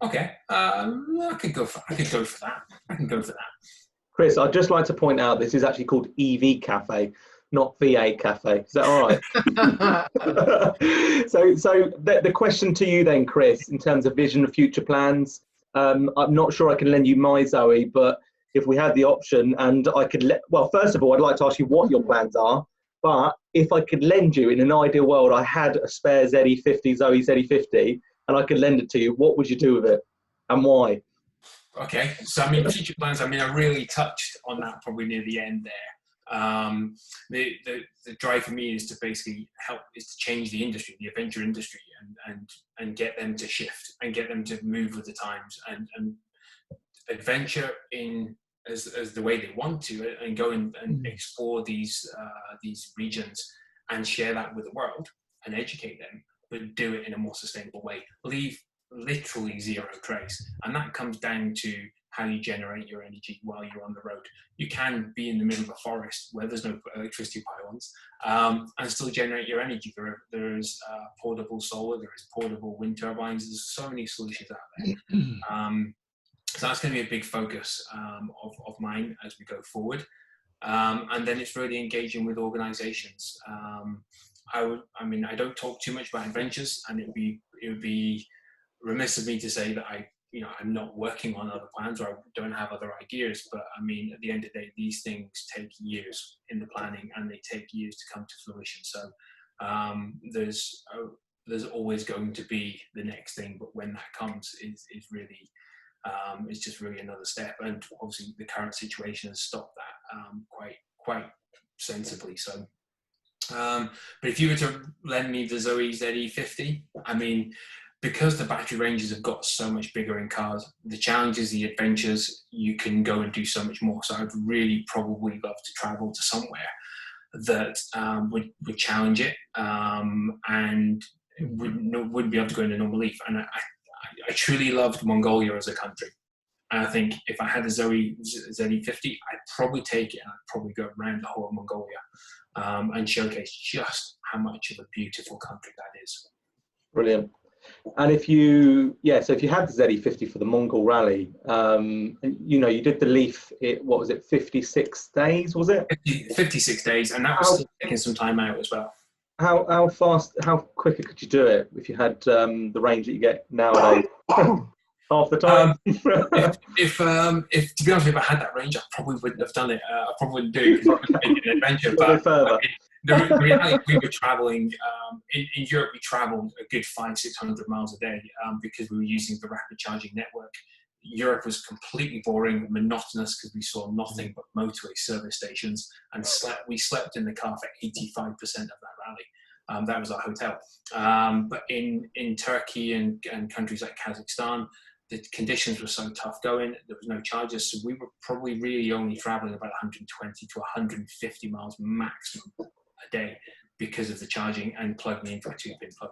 okay, I could go for that. I can go for that. Chris, I'd just like to point out this is actually called EV Café, not V8 Cafe. Is that all right? So the question to you then, Chris, in terms of vision and future plans, I'm not sure I can lend you my Zoe, but if we had the option and I could first of all, I'd like to ask you what your plans are, but if I could lend you, in an ideal world, I had a spare ZE50, Zoe ZE50, and I could lend it to you, what would you do with it and why? Okay, so future plans. I really touched on that probably near the end there. The drive for me is to basically change the industry, the adventure industry, and get them to shift and get them to move with the times and adventure in as the way they want to, and go and explore these regions and share that with the world and educate them, but do it in a more sustainable way. Leave literally zero trace, and that comes down to how you generate your energy while you're on the road. You can be in the middle of a forest where there's no electricity pylons and still generate your energy. There's portable solar, there is portable wind turbines. There's so many solutions out there. So that's going to be a big focus of mine as we go forward. And then it's really engaging with organizations. I don't talk too much about adventures, and it would be remiss of me to say that I'm not working on other plans or I don't have other ideas, but at the end of the day, these things take years in the planning and they take years to come to fruition. So there's always going to be the next thing, but when that comes is really it's just really another step. And obviously the current situation has stopped that quite sensibly. So but if you were to lend me the Zoe ZE50, because the battery ranges have got so much bigger in cars, the challenges, the adventures, you can go and do so much more. So I'd really probably love to travel to somewhere that would challenge it and wouldn't be able to go in a normal Leaf. And I truly loved Mongolia as a country. And I think if I had a Zoe ZE50, I'd probably take it and I'd probably go around the whole of Mongolia and showcase just how much of a beautiful country that is. Brilliant. And if you had the ZE50 for the Mongol Rally, and you did the Leaf, what was it, 56 days, was it? 56 days, and that was still taking some time out as well. How quicker could you do it if you had the range that you get nowadays? Half the time. If to be honest, if I had that range, I probably wouldn't have done it. I probably wouldn't do it because I couldn't make it an adventure. But further. The reality, we were traveling in Europe. We travelled a good 500-600 miles a day because we were using the rapid charging network. Europe was completely boring, monotonous because we saw nothing but motorway service stations, and we slept in the car for 85% of that rally. That was our hotel. But in Turkey and countries like Kazakhstan, the conditions were so tough going, there was no charges, so we were probably really only traveling about 120 to 150 miles maximum a day because of the charging and plugging into a 2-pin plug.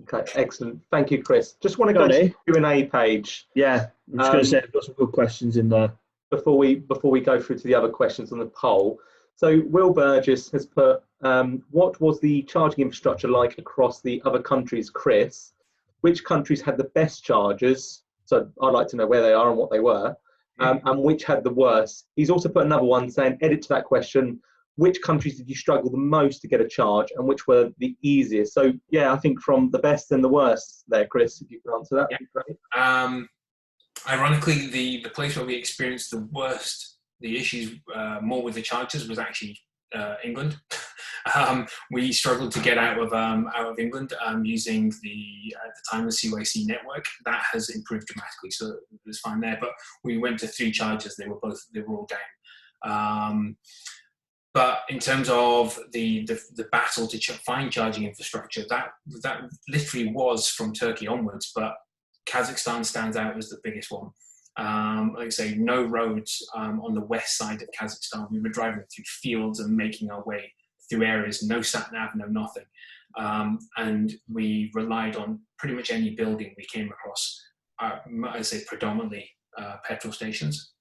Okay, excellent. Thank you, Chris. Just want to go to the Q&A page. Yeah, I'm just going to say I've got some good questions in there. Before we go through to the other questions on the poll. So Will Burgess has put, what was the charging infrastructure like across the other countries, Chris? Which countries had the best chargers? So I'd like to know where they are and what they were, and which had the worst. He's also put another one saying, edit to that question, which countries did you struggle the most to get a charge and which were the easiest? So yeah, I think from the best and the worst there, Chris, if you could answer that, that'd be great. Ironically, the place where we experienced the issues more with the chargers was actually England. We struggled to get out of England using at the time the CYC network. That has improved dramatically, so it was fine there. But we went to 3 chargers; they were all down. But in terms of the battle to find charging infrastructure, that literally was from Turkey onwards. But Kazakhstan stands out as the biggest one. Like I say, no roads on the west side of Kazakhstan. We were driving through fields and making our way through areas, no sat-nav, no nothing. And we relied on pretty much any building we came across, I say predominantly petrol stations.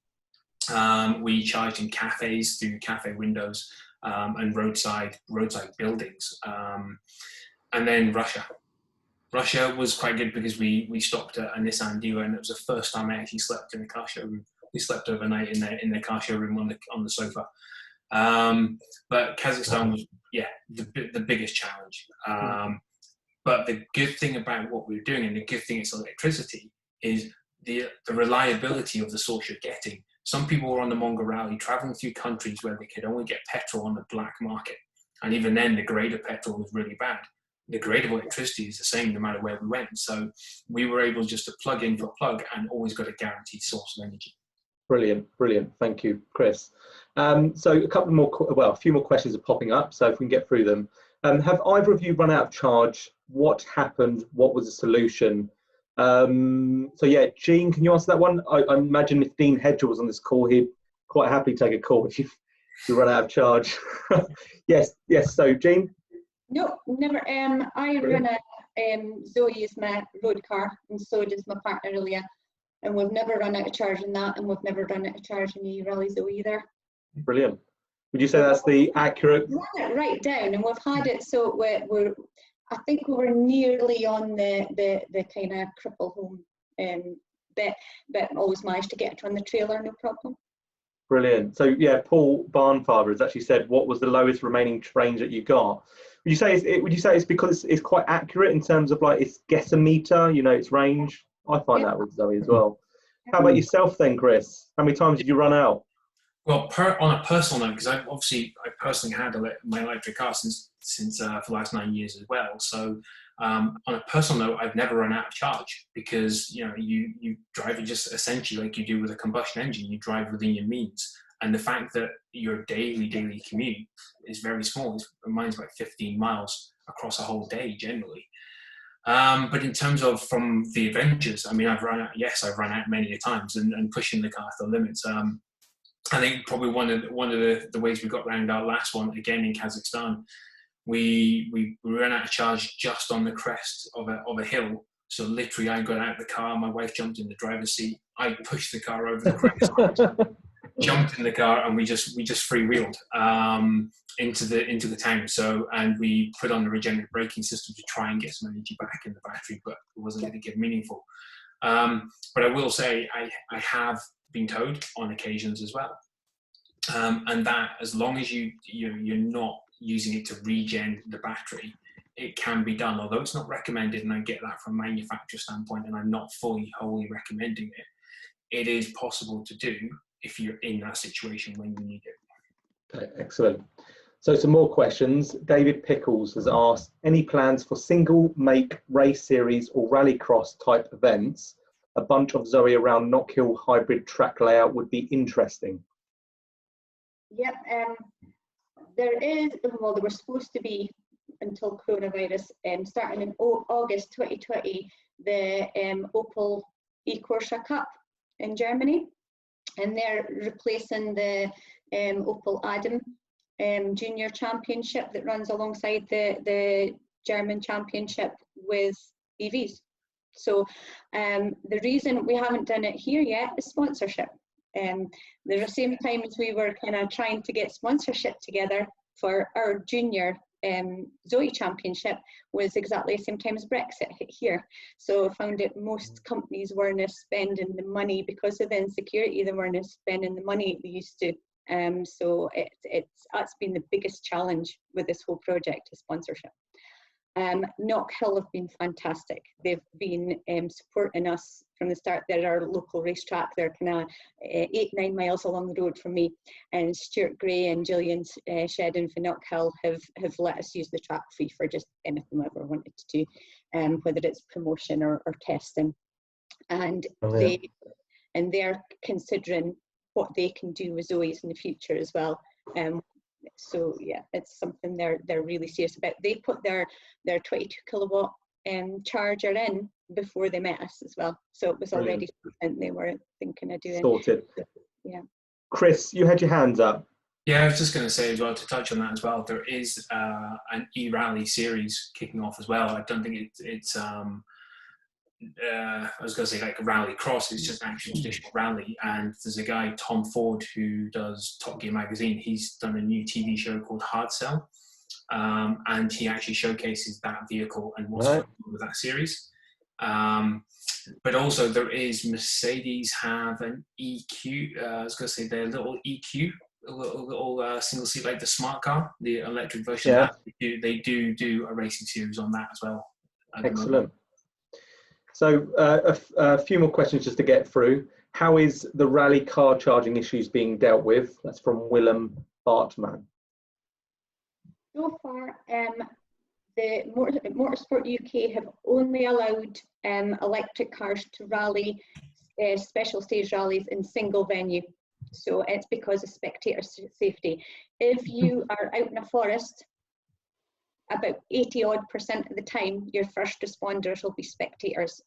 We charged in cafes through cafe windows and roadside buildings. And then Russia. Russia was quite good because we stopped at a Nissan dealer, and it was the first time I actually slept in a car showroom. We slept overnight in the car showroom on the sofa. But Kazakhstan was, the biggest challenge. But the good thing about what we were doing, and the good thing it's electricity, is the reliability of the source you're getting. Some people were on the Mongol Rally traveling through countries where they could only get petrol on the black market. And even then, the grade of petrol was really bad. The grade of electricity is the same no matter where we went. So we were able just to plug in for a plug and always got a guaranteed source of energy. Brilliant, brilliant. Thank you, Chris. So a few more questions are popping up, so if we can get through them. Have either of you run out of charge? What happened? What was the solution? So yeah, Jean, can you answer that one? I imagine if Dean Hedger was on this call, he'd quite happily take a call if you run out of charge. Yes. So Jean? No, never. I run a Zoe is my road car, and so does my partner Ilya, and we've never run out of charge in that, and we've never run out of charge in the eRally Zoe either. Brilliant. Would you say that's the accurate? We've run it right down, and we've had it so we're I think we were nearly on the kind of cripple home bit, but always managed to get it on the trailer, no problem. Brilliant. So yeah, Paul Barnfather has actually said, what was the lowest remaining range that you got? Would you say it's because it's quite accurate in terms of like its guessometer, its range? I find that with Zoe as well. How about yourself then, Chris? How many times did you run out? Well, on a personal note, because I personally had my electric car since for the last 9 years as well. So on a personal note, I've never run out of charge because you drive it just essentially like you do with a combustion engine. You drive within your means, and the fact that your daily commute is very small. Mine's about 15 miles across a whole day generally. But in terms of from the adventures, I mean, I've run out many a times and pushing the car to the limits. I think probably one of the ways we got around our last one, again in Kazakhstan, we ran out of charge just on the crest of a hill. So literally I got out of the car, my wife jumped in the driver's seat, I pushed the car over the crest, jumped in the car, and we just freewheeled into the town. So, and we put on the regenerative braking system to try and get some energy back in the battery, but it wasn't going to get meaningful. But I will say I have been towed on occasions as well, and that as long as you're not using it to regen the battery, it can be done, although it's not recommended, and I get that from a manufacturer standpoint, and I'm not wholly recommending it. It is possible to do if you're in that situation when you need it. Okay, excellent. So some more questions. David Pickles has asked, any plans for single make race series or rallycross type events? A bunch of Zoe around Knockhill hybrid track layout would be interesting. Yep, there were supposed to be until coronavirus, starting in August 2020, the Opel eCorsa Cup in Germany, and they're replacing the Opel Adam Junior Championship that runs alongside the German Championship with EVs. So the reason we haven't done it here yet is sponsorship. There's the same time as we were kind of trying to get sponsorship together for our junior Zoe Championship was exactly the same time as Brexit hit here. So I found that most companies weren't spending the money because of the insecurity. They weren't spending the money they used to. So that's been the biggest challenge with this whole project is sponsorship. Knockhill have been fantastic. They've been supporting us from the start. They're our local racetrack. They're kind of 8-9 miles along the road from me. And Stuart Gray and Gillian Shedden for Knockhill have let us use the track free for just anything we ever wanted to do, whether it's promotion or testing. And they're considering what they can do with Zoe's in the future as well. So yeah, it's something they're really serious about. They put their 22 kilowatt charger in before they met us as well. So it was already something they were thinking of doing. Sorted. Yeah. Chris, you had your hands up. Yeah, I was just going to say as well, to touch on that as well, there is an eRally series kicking off as well. I don't think it's I was going to say like a rally cross, it's just an actual traditional rally. And there's a guy, Tom Ford, who does Top Gear magazine. He's done a new TV show called Hard Sell. And he actually showcases that vehicle and what's going on with that series. But also there is Mercedes have an EQ, I was going to say their little EQ, a little single seat, like the smart car, the electric version of that. They do a racing series on that as well. Excellent. So a few more questions just to get through. How is the rally car charging issues being dealt with? That's from Willem Bartman. So far, the Motorsport UK have only allowed electric cars to rally special stage rallies in single venue. So it's because of spectator safety. If you are out in a forest, about 80% of the time, your first responders will be spectators.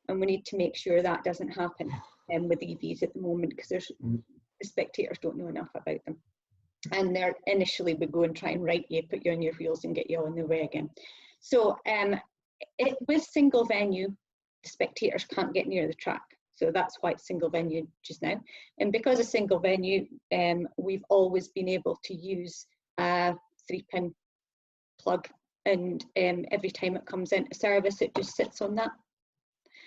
And we need to make sure that doesn't happen with EVs at the moment, because the spectators don't know enough about them. And they're initially would go and try and right you, put you on your wheels and get you on the way again. So with single venue, the spectators can't get near the track. So that's why it's single venue just now. And because of single venue, we've always been able to use a 3-pin plug, and every time it comes into service, it just sits on that.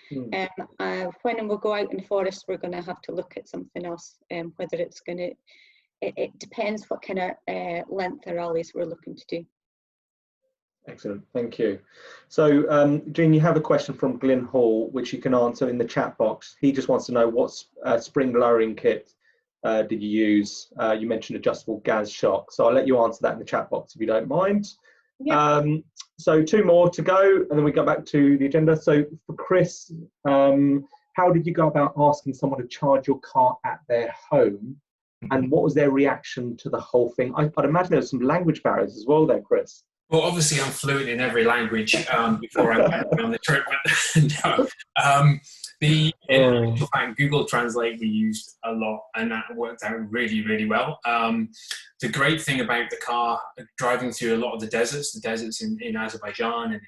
When we go out in the forest, we're going to have to look at something else, whether it's going to, it depends what kind of length of rallies we're looking to do. Excellent, thank you. So, Jean, you have a question from Glyn Hall, which you can answer in the chat box. He just wants to know what spring lowering kit did you use? You mentioned adjustable gas shock, so I'll let you answer that in the chat box if you don't mind. Yep. So 2 more to go, and then we go back to the agenda. So for Chris, how did you go about asking someone to charge your car at their home, and what was their reaction to the whole thing? I'd imagine there was some language barriers as well there, Chris. Well, obviously I'm fluent in every language before I went on the trip, but no. In fact, Google Translate we used a lot, and that worked out really, really well. The great thing about the car, driving through a lot of the deserts in Azerbaijan and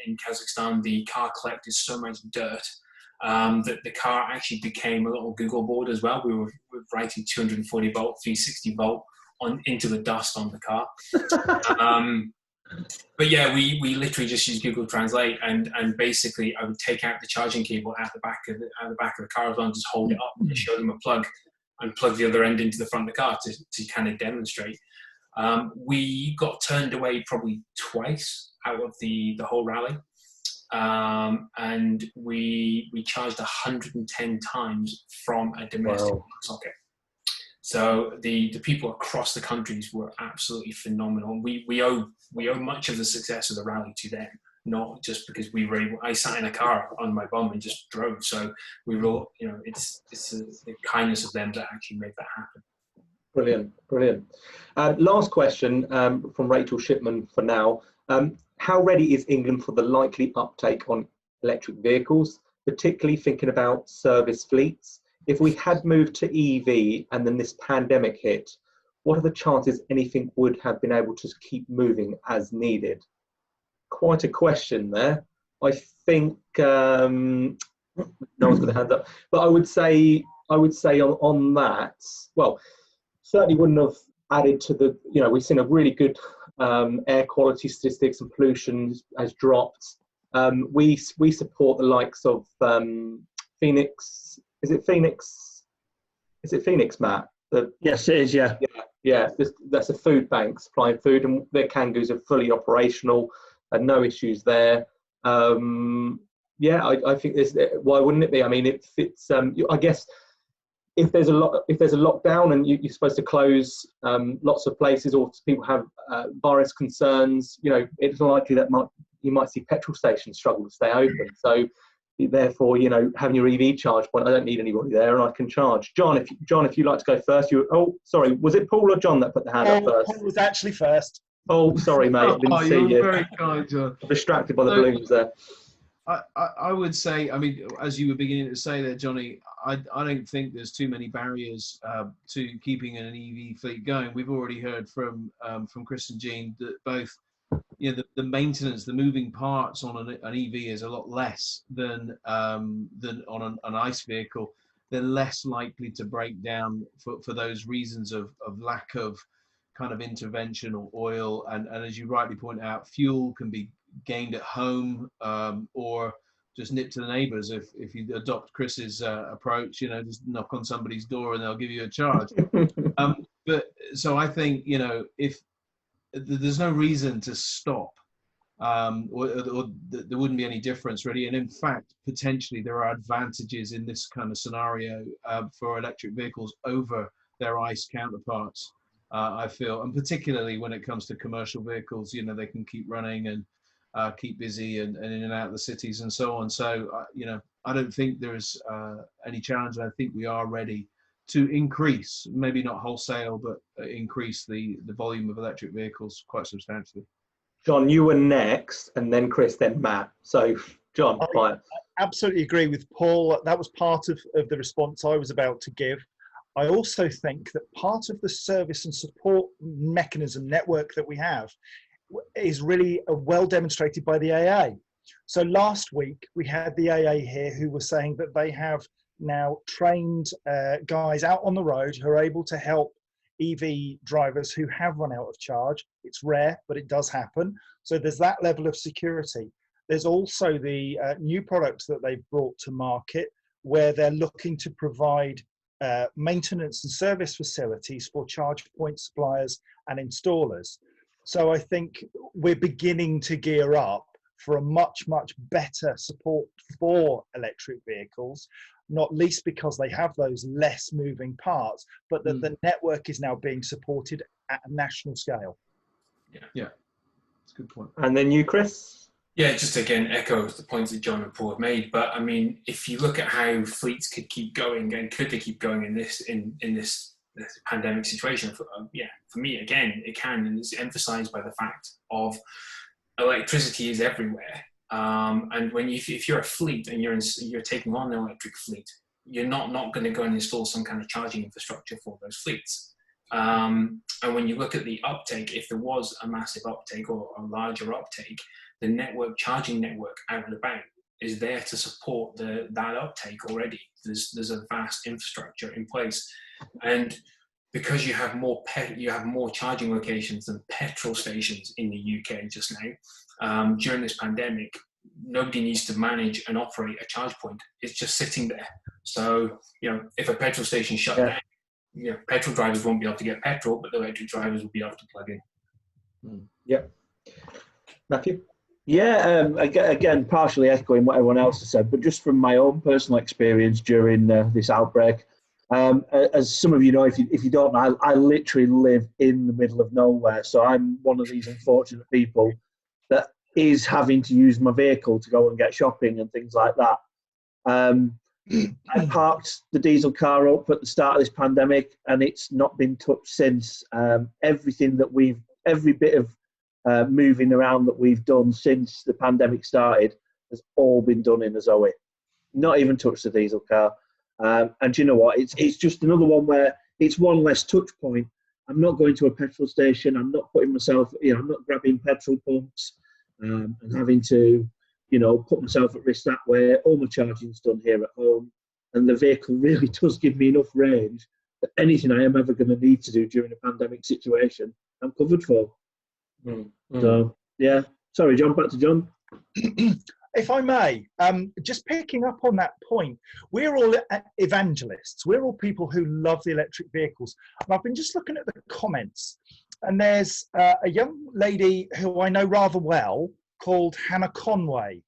in Kazakhstan, the car collected so much dirt that the car actually became a little Google board as well. We were writing 240 volt, 360 volt into the dust on the car. But yeah, we literally just used Google Translate, and basically I would take out the charging cable at the back of the car as well, and just hold it up and show them a plug, and plug the other end into the front of the car to kind of demonstrate. We got turned away probably twice out of the whole rally, and we charged 110 times from a domestic socket. So the people across the countries were absolutely phenomenal. We owe much of the success of the rally to them, not just because we were able. I sat in a car on my bum and just drove. So we were, it's the kindness of them that actually made that happen. Brilliant, brilliant. Last question from Rachel Shipman for now. How ready is England for the likely uptake on electric vehicles, particularly thinking about service fleets? If we had moved to EV and then this pandemic hit, what are the chances anything would have been able to keep moving as needed? Quite a question there. I think no one's got their hands up, but I would say on that, well, certainly wouldn't have added to the, we've seen a really good air quality statistics, and pollution has dropped. We support the likes of Phoenix. Is it Phoenix? Is it Phoenix, Matt? Yes, it is. Yeah. Yeah. That's a food bank supplying food, and their Kangoos are fully operational, and no issues there. I think there's. Why wouldn't it be? I mean, it's. I guess if there's a lockdown and you're supposed to close lots of places, or people have virus concerns, it's likely that you might see petrol stations struggle to stay open. So therefore, having your EV charge point, I don't need anybody there, and I can charge. John, if you'd like to go first, sorry, was it Paul or John that put the hand up first? Paul was actually first. Oh, sorry, mate, I didn't see you. Very kind, John. Distracted by the balloons there. I would say, I mean, as you were beginning to say there, Johnny, I don't think there's too many barriers to keeping an EV fleet going. We've already heard from Chris and Jean that both, you know, the maintenance, the moving parts on an EV is a lot less than on an ICE vehicle. They're less likely to break down for those reasons of lack of kind of intervention or oil. And as you rightly point out, fuel can be gained at home, or just nip to the neighbors if you adopt Chris's approach, you know, just knock on somebody's door and they'll give you a charge. But so I think, you know, if there's no reason to stop, or there wouldn't be any difference really. And in fact, potentially there are advantages in this kind of scenario for electric vehicles over their ICE counterparts, I feel, and particularly when it comes to commercial vehicles, you know, they can keep running and keep busy and in and out of the cities and so on. So, you know, I don't think there's any challenge. I think we are ready to increase, maybe not wholesale, but increase the volume of electric vehicles quite substantially. John, you were next, and then Chris, then Matt. So, John, I absolutely agree with Paul. That was part of the response I was about to give. I also think that part of the service and support mechanism network that we have is really well demonstrated by the AA. So last week we had the AA here who were saying that they have now trained guys out on the road who are able to help EV drivers who have run out of charge. It's rare, but it does happen. So there's that level of security. There's also the new products that they've brought to market where they're looking to provide maintenance and service facilities for charge point suppliers and installers. So I think we're beginning to gear up for a much, much better support for electric vehicles, not least because they have those less moving parts, but that the network is now being supported at a national scale. Yeah, that's a good point. And then you, Chris? Yeah, just again echo the points that John and Paul have made. But I mean, if you look at how fleets could keep going, and could they keep going in this pandemic situation? For me, again, it can, and it's emphasised by the fact of electricity is everywhere. And when if you're a fleet and you're taking on an electric fleet, you're not going to go and install some kind of charging infrastructure for those fleets. And when you look at the uptake, if there was a massive uptake or a larger uptake, the charging network out and about is there to support that uptake already. There's a vast infrastructure in place, and because you have more charging locations than petrol stations in the UK just now, during this pandemic, nobody needs to manage and operate a charge point. It's just sitting there. So, you know, if a petrol station shut down, you know, petrol drivers won't be able to get petrol, but the electric drivers will be able to plug in. Yeah. Matthew? Yeah, again, partially echoing what everyone else has said, but just from my own personal experience during this outbreak, as some of you know, if you don't know, I literally live in the middle of nowhere. So I'm one of these unfortunate people that is having to use my vehicle to go and get shopping and things like that. I parked the diesel car up at the start of this pandemic, and it's not been touched since. Every bit of moving around that we've done since the pandemic started has all been done in a Zoe. Not even touched the diesel car. And you know what? It's just another one where it's one less touch point. I'm not going to a petrol station. I'm not putting myself, I'm not grabbing petrol pumps and having to, put myself at risk that way. All my charging's done here at home, and the vehicle really does give me enough range that anything I am ever going to need to do during a pandemic situation, I'm covered for. So, yeah. Sorry, John, back to John. If I may, just picking up on that point, we're all evangelists. We're all people who love the electric vehicles. And I've been just looking at the comments, and there's a young lady who I know rather well called Hannah Conway.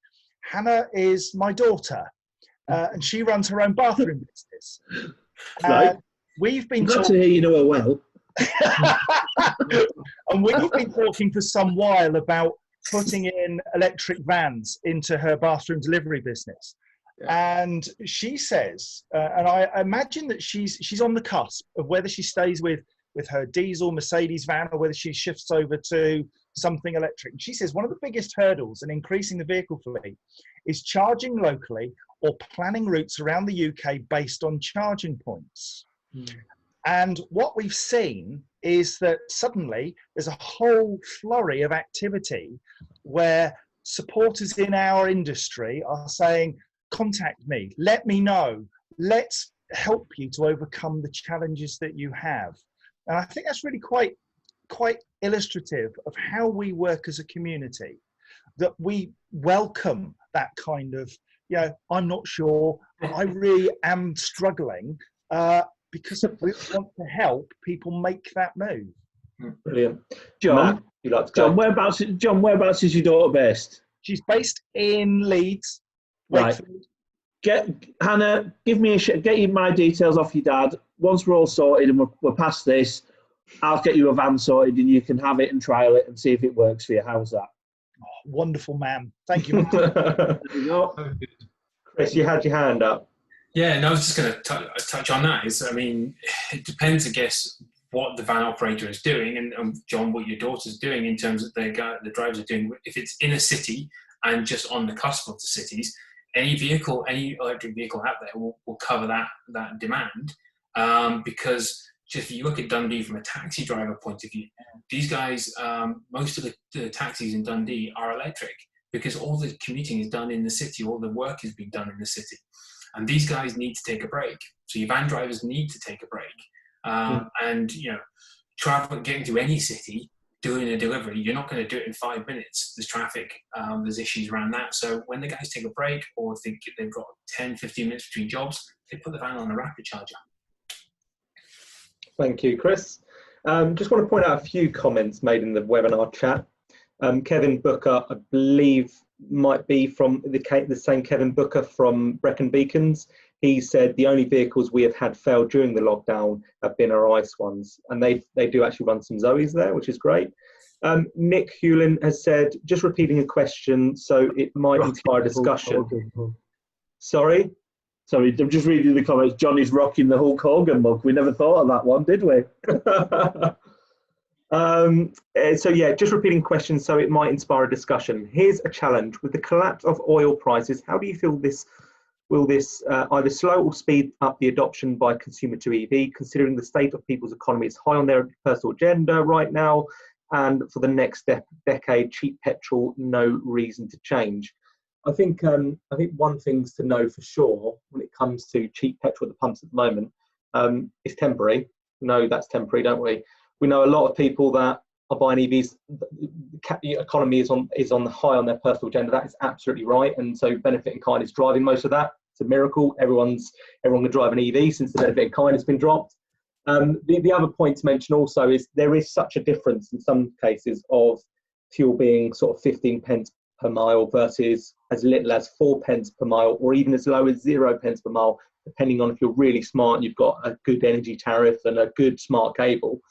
Hannah is my daughter, and she runs her own bathroom business. Right. We've been glad to hear you know her well. And we've been talking for some while about putting in electric vans into her bathroom delivery business. Yeah. And she says, and I imagine that she's on the cusp of whether she stays with with her diesel Mercedes van, or whether she shifts over to something electric. And she says one of the biggest hurdles in increasing the vehicle fleet is charging locally or planning routes around the UK based on charging points. And what we've seen is that suddenly there's a whole flurry of activity where supporters in our industry are saying, contact me, let me know, let's help you to overcome the challenges that you have. And I think that's really quite illustrative of how we work as a community, that we welcome that kind of, I'm not sure, but I really am struggling, because we want to help people make that move. Brilliant. John, you like to go? whereabouts is your daughter based? She's based in Leeds, Right. Wakefield. Hannah, give me get you my details off your dad. Once we're all sorted and we're past this, I'll get you a van sorted and you can have it and trial it and see if it works for you. How's that? Oh, wonderful, man. Thank you. There you go. Chris, you had your hand up. Yeah, no, I was just going to touch on that. It depends, I guess, what the van operator is doing, and John, what your daughter's doing in terms of the drivers are doing. If it's in a city and just on the cusp of the cities, any electric vehicle out there will cover that demand, because just if you look at Dundee from a taxi driver point of view, these guys, most of the taxis in Dundee are electric because all the commuting is done in the city, all the work is being done in the city. And these guys need to take a break. So your van drivers need to take a break. And, traveling, getting to any city, doing a delivery, you're not going to do it in 5 minutes. There's traffic, there's issues around that. So when the guys take a break or think they've got 10, 15 minutes between jobs, they put the van on a rapid charger. Thank you, Chris. Just want to point out a few comments made in the webinar chat. Kevin Booker, I believe, might be from the same Kevin Booker from Brecon Beacons. He said the only vehicles we have had fail during the lockdown have been our ICE ones, and they do actually run some Zoes there, which is great. Nick Hewlin has said, just repeating a question, so it might inspire discussion. Sorry, I'm just reading the comments. Johnny's rocking the Hulk Hogan mug. We never thought of that one, did we? So yeah, just repeating questions so it might inspire a discussion. Here's a challenge. With the collapse of oil prices, how do you feel will this either slow or speed up the adoption by consumer to EV, considering the state of people's economy is high on their personal agenda right now, and for the next decade, cheap petrol, no reason to change? I think one thing's to know for sure when it comes to cheap petrol at the pumps at the moment, is temporary. We know that's temporary, don't we? We know a lot of people that are buying EVs. The economy is on the high on their personal agenda. That is absolutely right. And so benefit in kind is driving most of that. It's a miracle. Everyone can drive an EV since the benefit in kind has been dropped. The other point to mention also is there is such a difference in some cases of fuel being sort of 15 pence per mile versus as little as 4 pence per mile, or even as low as 0 pence per mile, depending on if you're really smart and you've got a good energy tariff and a good smart cable.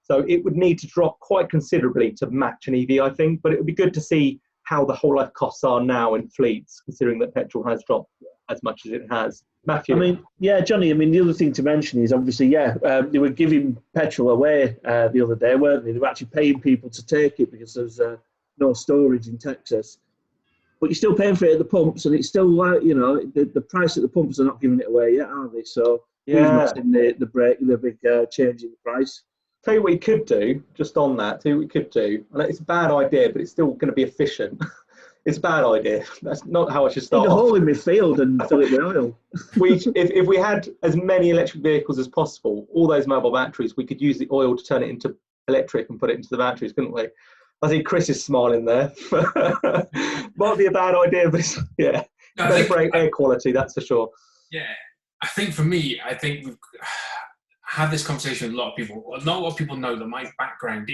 So it would need to drop quite considerably to match an EV, I think, but it would be good to see how the whole life costs are now in fleets, considering that petrol has dropped as much as it has. Matthew? Johnny, the other thing to mention is obviously, they were giving petrol away the other day, weren't they? They were actually paying people to take it because there's no storage in Texas. But you're still paying for it at the pumps, and it's still like, the price at the pumps are not giving it away yet, are they? So who's not in the big change in the price? Tell you what you could do, just on that, and it's a bad idea, but it's still going to be efficient. It's a bad idea. That's not how I should start. Dig a hole in my field and fill it with oil. If we had as many electric vehicles as possible, all those mobile batteries, we could use the oil to turn it into electric and put it into the batteries, couldn't we? I think Chris is smiling there. Might be a bad idea, but better for air quality, that's for sure. Yeah, I think for me, we've had this conversation with a lot of people. Not a lot of people know that my background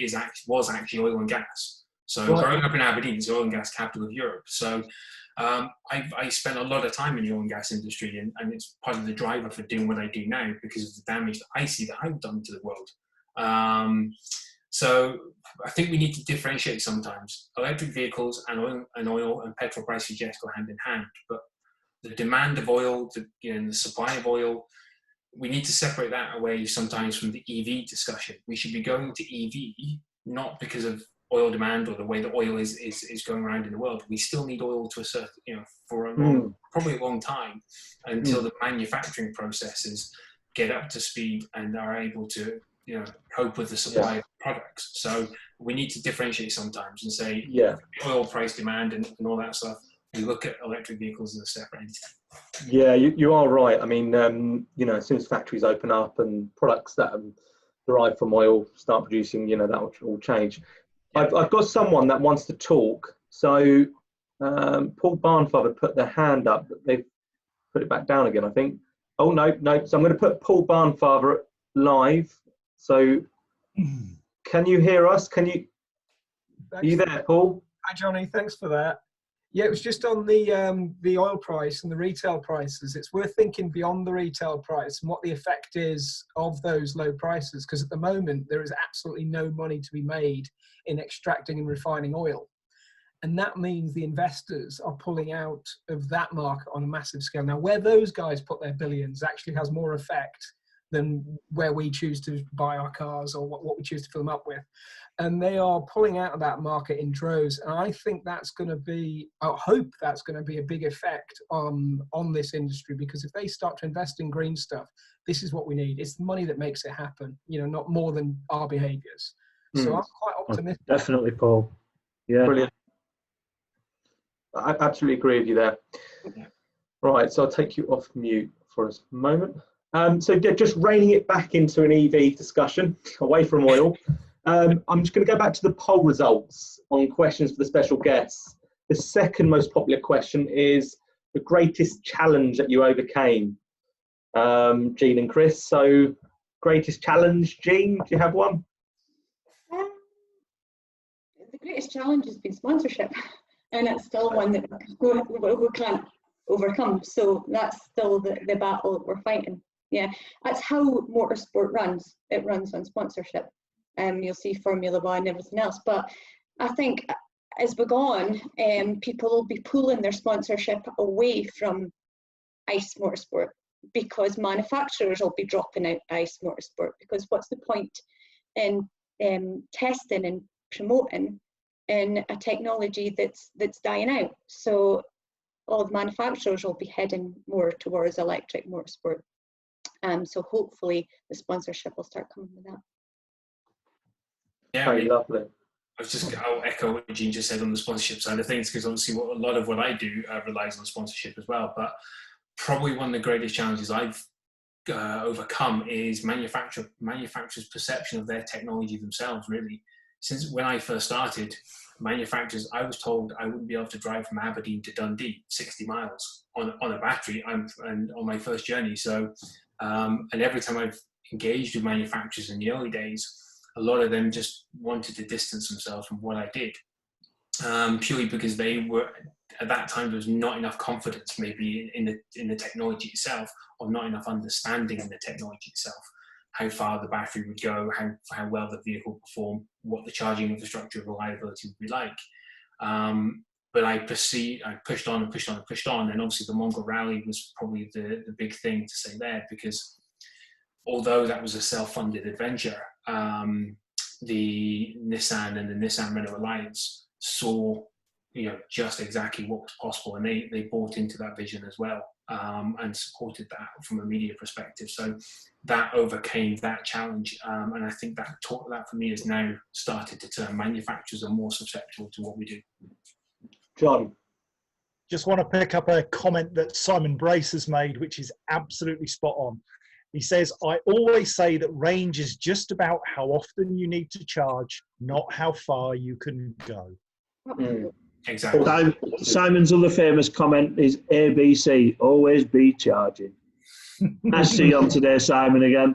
was actually oil and gas. So growing up in Aberdeen, it's the oil and gas capital of Europe. So I spent a lot of time in the oil and gas industry, and it's part of the driver for doing what I do now because of the damage that I see that I've done to the world. So I think we need to differentiate sometimes. Electric vehicles and oil and petrol prices, yes, go hand in hand, but the demand of oil, the supply of oil, we need to separate that away sometimes from the EV discussion. We should be going to EV not because of oil demand or the way the oil is going around in the world. We still need oil to a certain, for a long, probably a long time, until the manufacturing processes get up to speed and are able to, cope with the supply of products. So we need to differentiate sometimes and say, oil price, demand, and all that stuff. We look at electric vehicles as a separate entity. Yeah, you are right. I mean, as soon as factories open up and products that are derived from oil start producing, that will all change. I've got someone that wants to talk. So Paul Barnfather put their hand up, but they've put it back down again, I think. Oh, no. So I'm going to put Paul Barnfather live. So can you hear us? Are you there, Paul? Hi, Johnny. Thanks for that. Yeah, it was just on the oil price and the retail prices. It's worth thinking beyond the retail price and what the effect is of those low prices, because at the moment there is absolutely no money to be made in extracting and refining oil. And that means the investors are pulling out of that market on a massive scale. Now, where those guys put their billions actually has more effect than where we choose to buy our cars or what we choose to fill them up with. And they are pulling out of that market in droves. And I think that's going to be, I hope that's going to be a big effect on this industry, because if they start to invest in green stuff, this is what we need. It's the money that makes it happen, not more than our behaviors. So I'm quite optimistic. Definitely, Paul. Yeah. Brilliant. I absolutely agree with you there. Right, so I'll take you off mute for a moment. So just reining it back into an EV discussion, away from oil. I'm just going to go back to the poll results on questions for the special guests. The second most popular question is the greatest challenge that you overcame, Jean and Chris. So greatest challenge, Jean, do you have one? The greatest challenge has been sponsorship, and it's still one that we can't overcome. So that's still the battle that we're fighting. Yeah, that's how motorsport runs. It runs on sponsorship. You'll see Formula One and everything else. But I think as we go on, people will be pulling their sponsorship away from ICE motorsport, because manufacturers will be dropping out ICE motorsport. Because what's the point in testing and promoting in a technology that's dying out? So all the manufacturers will be heading more towards electric motorsport. So hopefully the sponsorship will start coming with that. Yeah, Very lovely. I'll echo what Jean just said on the sponsorship side of things, because obviously a lot of what I do relies on sponsorship as well. But probably one of the greatest challenges I've overcome is manufacturers' perception of their technology themselves, really. Since when I first started, manufacturers, I was told I wouldn't be able to drive from Aberdeen to Dundee 60 miles on a battery and on my first journey. So, and every time I've engaged with manufacturers in the early days, a lot of them just wanted to distance themselves from what I did, purely because they were, at that time, there was not enough confidence maybe in the technology itself, or not enough understanding in the technology itself, how far the battery would go, how well the vehicle would perform, what the charging infrastructure reliability would be like. But I pushed on and pushed on and pushed on, and obviously the Mongol Rally was probably the big thing to say there, because although that was a self-funded adventure, the Nissan and the Nissan Renault Alliance saw, just exactly what was possible, and they bought into that vision as well, and supported that from a media perspective. So that overcame that challenge, and I think that for me has now started to turn. Manufacturers are more susceptible to what we do. John. Just want to pick up a comment that Simon Brace has made, which is absolutely spot on. He says, I always say that range is just about how often you need to charge, not how far you can go. Exactly. Simon's other famous comment is ABC, always be charging. Nice to see you on today, Simon, again.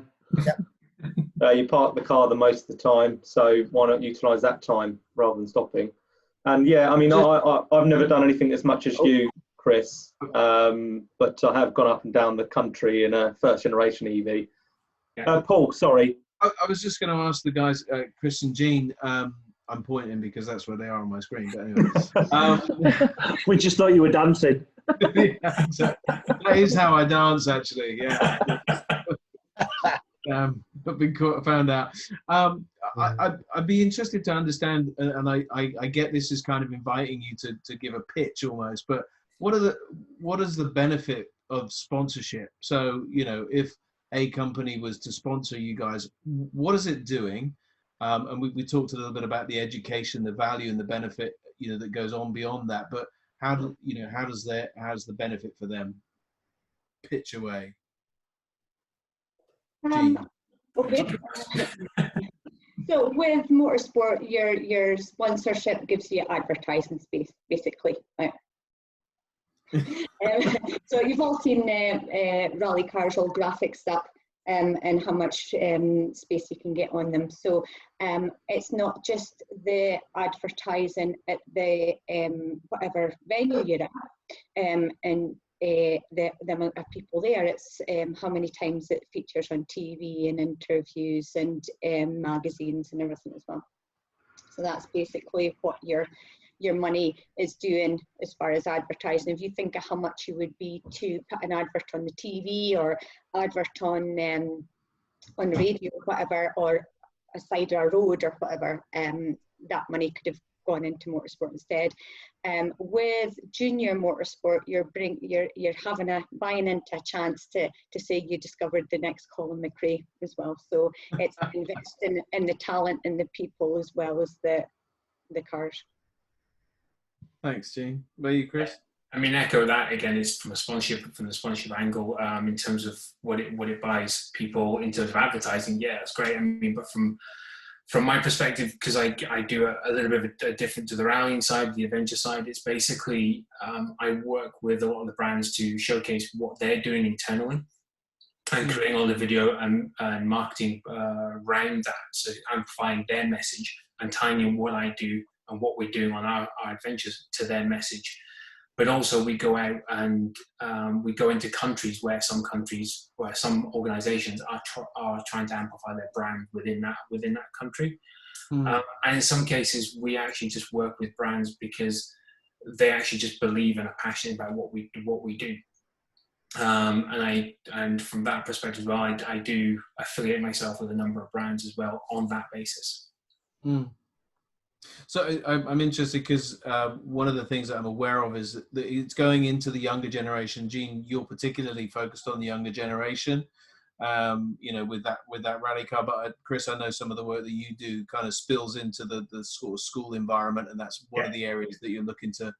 You park the car the most of the time, so why not utilise that time rather than stopping? And yeah, I mean, I've never done anything as much as you, Chris, but I have gone up and down the country in a first generation EV. Yeah. Paul, sorry. I was just going to ask the guys, Chris and Jean, I'm pointing because that's where they are on my screen, but anyway. We just thought you were dancing. Yeah, exactly. That is how I dance, actually, yeah. found out. I'd be interested to understand, and I get this is kind of inviting you to give a pitch almost, but what is the benefit of sponsorship? So, you know, if a company was to sponsor you guys, what is it doing? And we talked a little bit about the education, the value and the benefit, you know, that goes on beyond that, but how's the benefit for them? Pitch away. Okay. So with motorsport, your sponsorship gives you advertising space, basically. Right? So you've all seen rally cars, all graphics up, and how much space you can get on them. So it's not just the advertising at the whatever venue you're at, and the amount of people there. It's how many times it features on TV and interviews and magazines and everything as well. So that's basically what your money is doing as far as advertising. If you think of how much it would be to put an advert on the TV or advert on the radio or whatever, or a side of a road or whatever, that money could have gone into motorsport instead. With junior motorsport, you're buying into a chance to say you discovered the next Colin McRae as well. So it's investing in the talent and the people as well as the cars. Thanks, Gene. Where are you, Chris? I mean, echo that again is from the sponsorship angle, in terms of what it buys people in terms of advertising. Yeah, it's great. I mean, but from my perspective, because I do a little bit of a different to the rallying side, the adventure side, it's basically I work with a lot of the brands to showcase what they're doing internally and creating all the video and marketing around that. So amplifying their message and tying in what I do and what we're doing on our adventures to their message. But also we go out and we go into countries where some organizations are trying to amplify their brand within that country. And in some cases we actually just work with brands because they actually just believe and are passionate about what we do. And from that perspective as well, I do affiliate myself with a number of brands as well on that basis. So I'm interested because one of the things that I'm aware of is that it's going into the younger generation. Gene, you're particularly focused on the younger generation, you know, with that rally car. But Chris, I know some of the work that you do kind of spills into the sort of school environment, and that's one of the areas that you're looking to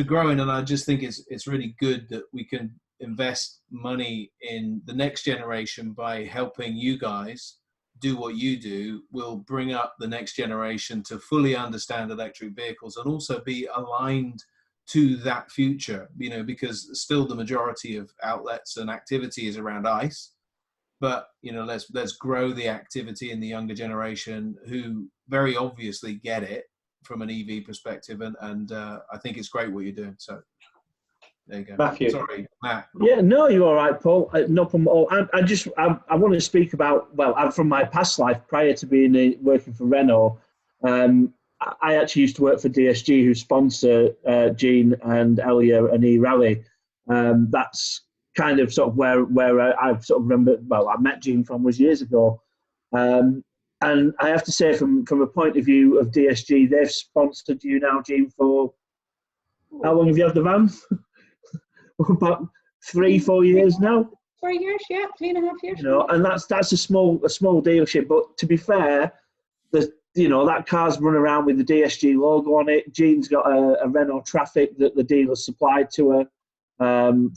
grow in. And I just think it's really good that we can invest money in the next generation by helping you guys do what you do. Will bring up the next generation to fully understand electric vehicles and also be aligned to that future, you know, because still the majority of outlets and activity is around ICE, but you know, let's grow the activity in the younger generation who very obviously get it from an EV perspective, and I think it's great what you're doing. So there you go. Matthew. Sorry, Matt. Yeah, no, you're all right, Paul. No problem at all. I want to speak about, well, I'm from my past life prior to being working for Renault. I actually used to work for DSG, who sponsor Gene and Elia and eRally. That's kind of sort of where I've sort of remember. Well, I met Gene from was years ago, and I have to say, from a point of view of DSG, they've sponsored you now, Gene, for how long have you had the van? About 3-4 years now. 4 years, yeah, 3.5 years. You know, and that's a small dealership. But to be fair, that car's run around with the DSG logo on it. Jean's got a Renault Traffic that the dealer supplied to her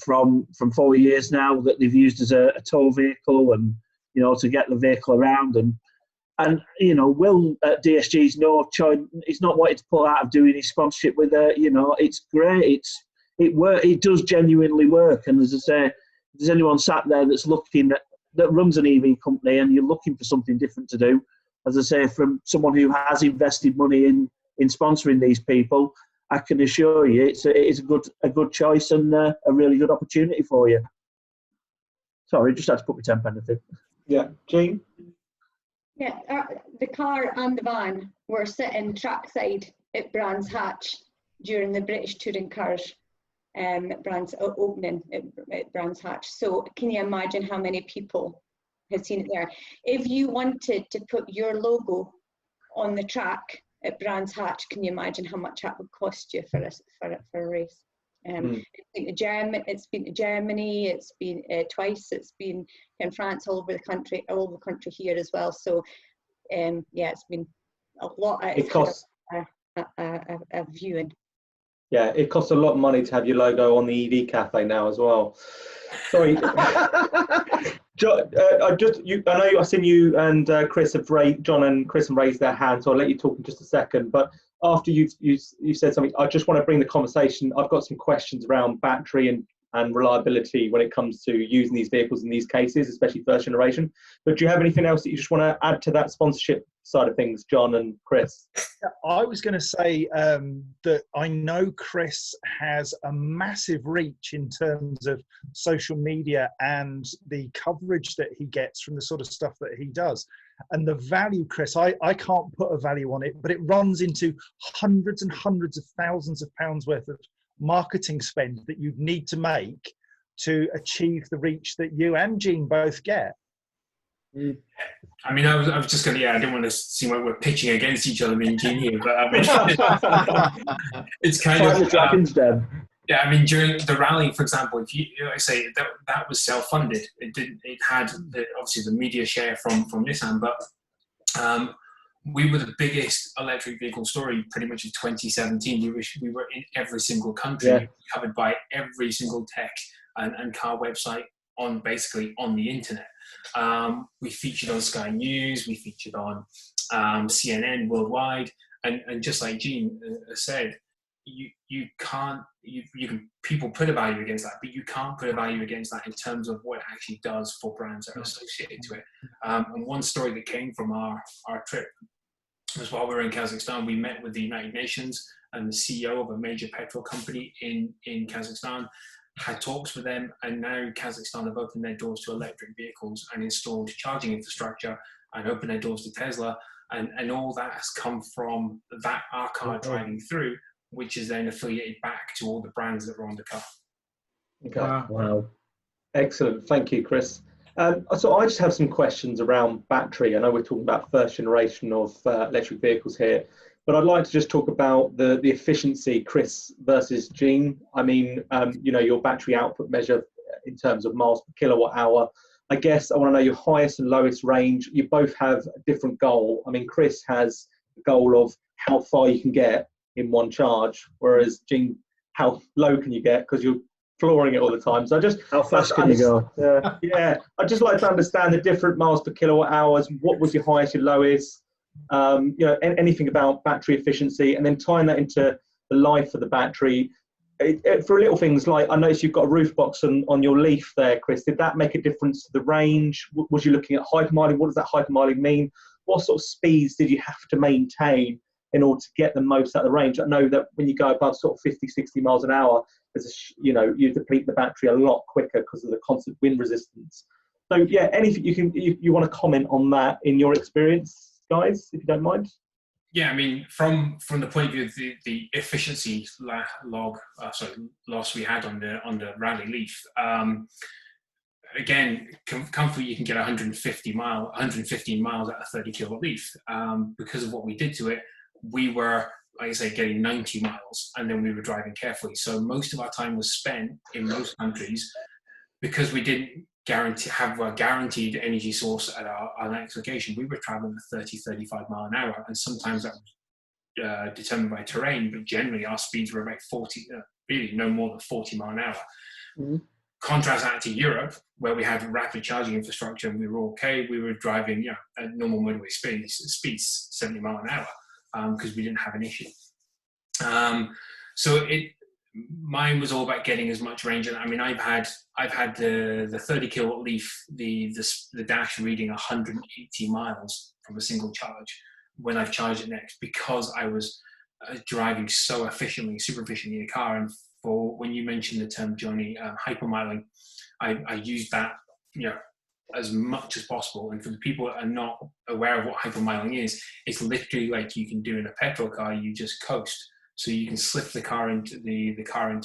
from 4 years now, that they've used as a tow vehicle, and you know, to get the vehicle around. And you know, Will at DSG's no choice. He's not wanting to pull out of doing his sponsorship with her. You know, it's great. It does genuinely work. And as I say, if there's anyone sat there that's looking that runs an EV company and you're looking for something different to do, as I say, from someone who has invested money in sponsoring these people, I can assure you it is a good choice and a really good opportunity for you. Sorry, just had to put my temp in. Yeah, Gene? Yeah, the car and the van were sitting trackside at Brands Hatch during the British Touring Cars Brands opening at Brands Hatch. So can you imagine how many people has seen it there. If you wanted to put your logo on the track at Brands Hatch, can you imagine how much that would cost you for a race? It's been to Germany, it's been twice, it's been in France, all over the country here as well. So yeah, it's been a lot. It costs a viewing. Yeah, it costs a lot of money to have your logo on the EV Cafe now as well. Sorry, John, I've seen you and Chris have John and Chris have raised their hands, so I'll let you talk in just a second. But after you said something, I just want to bring the conversation. I've got some questions around battery and reliability when it comes to using these vehicles in these cases, especially first generation. But do you have anything else that you just want to add to that sponsorship side of things, John and Chris? I was going to say that I know Chris has a massive reach in terms of social media and the coverage that he gets from the sort of stuff that he does. And the value, Chris, I can't put a value on it, but it runs into hundreds and hundreds of thousands of pounds worth of marketing spend that you'd need to make to achieve the reach that you and Jean both get. I mean, I was just going to, I didn't want to seem like we're pitching against each other, me and Jean here, but it's kind of the Dragon's Den. Yeah, I mean, during the rally, for example, if I say that was self-funded. It had obviously the media share from Nissan, but we were the biggest electric vehicle story pretty much in 2017. We were in every single country, covered by every single tech and car website basically on the internet. We featured on Sky News, we featured on CNN worldwide, and just like Jean said, you can people put a value against that, but you can't put a value against that in terms of what it actually does for brands that are associated to it. And one story that came from our trip was while we were in Kazakhstan, we met with the United Nations and the CEO of a major petrol company in Kazakhstan, had talks with them, and now Kazakhstan have opened their doors to electric vehicles and installed charging infrastructure and opened their doors to Tesla, and all that has come from our car driving through, which is then affiliated back to all the brands that were on the car. Okay. Wow. Excellent. Thank you, Chris. So I just have some questions around battery. I know we're talking about first generation of electric vehicles here, but I'd like to just talk about the efficiency, Chris versus Jean. I mean, your battery output measure in terms of miles per kilowatt hour. I guess I want to know your highest and lowest range. You both have a different goal. I mean, Chris has the goal of how far you can get in one charge, whereas Jean, how low can you get, because you're flooring it all the time. So how fast can you go? Yeah, I'd just like to understand the different miles per kilowatt hours. What was your highest, your lowest? Anything about battery efficiency, and then tying that into the life of the battery. For little things like, I noticed you've got a roof box on your Leaf there, Chris. Did that make a difference to the range? Was you looking at hypermiling? What does that hypermiling mean? What sort of speeds did you have to maintain in order to get the most out of the range? I know that when you go above sort of 50, 60 miles an hour, you deplete the battery a lot quicker because of the constant wind resistance. So yeah, anything you want to comment on that in your experience, guys, if you don't mind? Yeah, I mean, from the point of view of the efficiency loss we had on the Rally Leaf, again, comfortably you can get 115 miles at a 30 kilowatt Leaf. Because of what we did to it, we were, like I say, getting 90 miles, and then we were driving carefully. So most of our time was spent in most countries, because we didn't have a guaranteed energy source at our next location. We were traveling at 30, 35 mile an hour, and sometimes that was determined by terrain, but generally our speeds were about 40, really no more than 40 mile an hour. Mm-hmm. Contrast that to Europe, where we had rapid charging infrastructure and we were okay. We were driving at normal motorway speeds 70 mile an hour, because we didn't have an issue. Mine was all about getting as much range. And I mean, I've had the 30 kilowatt Leaf, the dash reading 180 miles from a single charge when I've charged it next, because I was driving so efficiently, super efficiently in a car. And for when you mentioned the term, Johnny, hypermiling, I used that as much as possible. And for the people that are not aware of what hypermiling is, it's literally like you can do in a petrol car. You just coast. So you can slip the car into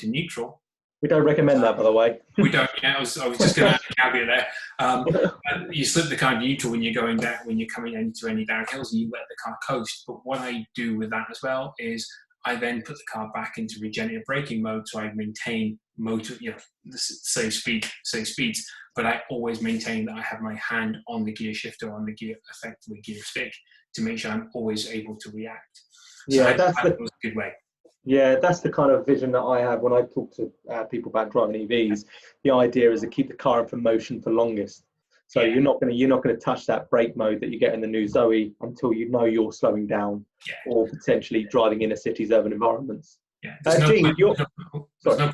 neutral, We don't recommend that, by the way. We don't. Yeah, I was just going to caveat there. You slip the car neutral when you're going down, when you're coming into any downhills, and you let the car coast. But what I do with that as well is I then put the car back into regenerative braking mode, so I maintain motor, same speeds. But I always maintain that I have my hand on the gear shifter, on the gear, effectively gear stick, to make sure I'm always able to react. So Yeah, that's a good way. Yeah, that's the kind of vision that I have when I talk to people about driving EVs. The idea is to keep the car in motion for longest. So you're not going to touch that brake mode that you get in the new Zoe until you know you're slowing down or potentially driving inner cities, urban environments. Yeah, there's no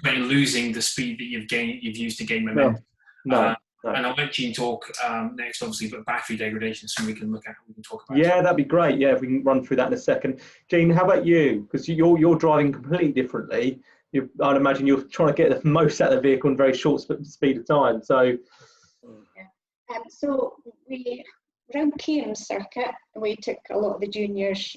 point in losing the speed that you've used to gain momentum. No. And I'll let Gene talk next, obviously, but battery degradation is something we can talk about. Yeah, that'd be great. Yeah, if we can run through that in a second. Gene, how about you? Because you're driving completely differently. I'd imagine you're trying to get the most out of the vehicle in a very short speed of time. So, so we around Cairns circuit, we took a lot of the juniors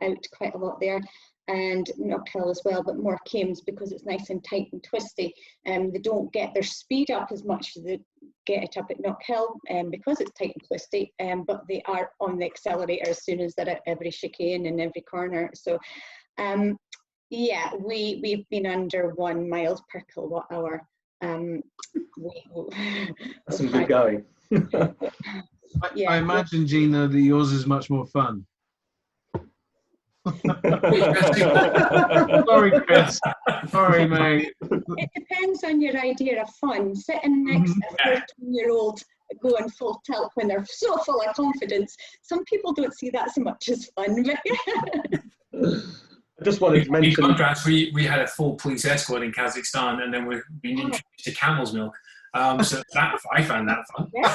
out quite a lot there. And Knockhill as well, but more Cairns because it's nice and tight and twisty. They don't get their speed up as much as they get it up at Knockhill because it's tight and twisty, but they are on the accelerator as soon as they're at every chicane and every corner. So yeah, we've been under 1 miles per kilowatt hour. That's some good going. I imagine, Gina, that yours is much more fun. Sorry, Chris. Sorry, mate. It depends on your idea of fun. Sitting next to a 14-year-old going full tilt when they're so full of confidence, some people don't see that so much as fun. But I just wanted to mention. In contrast, we had a full police escort in Kazakhstan, and then we've been introduced to camel's milk. So that I found that fun. Yeah.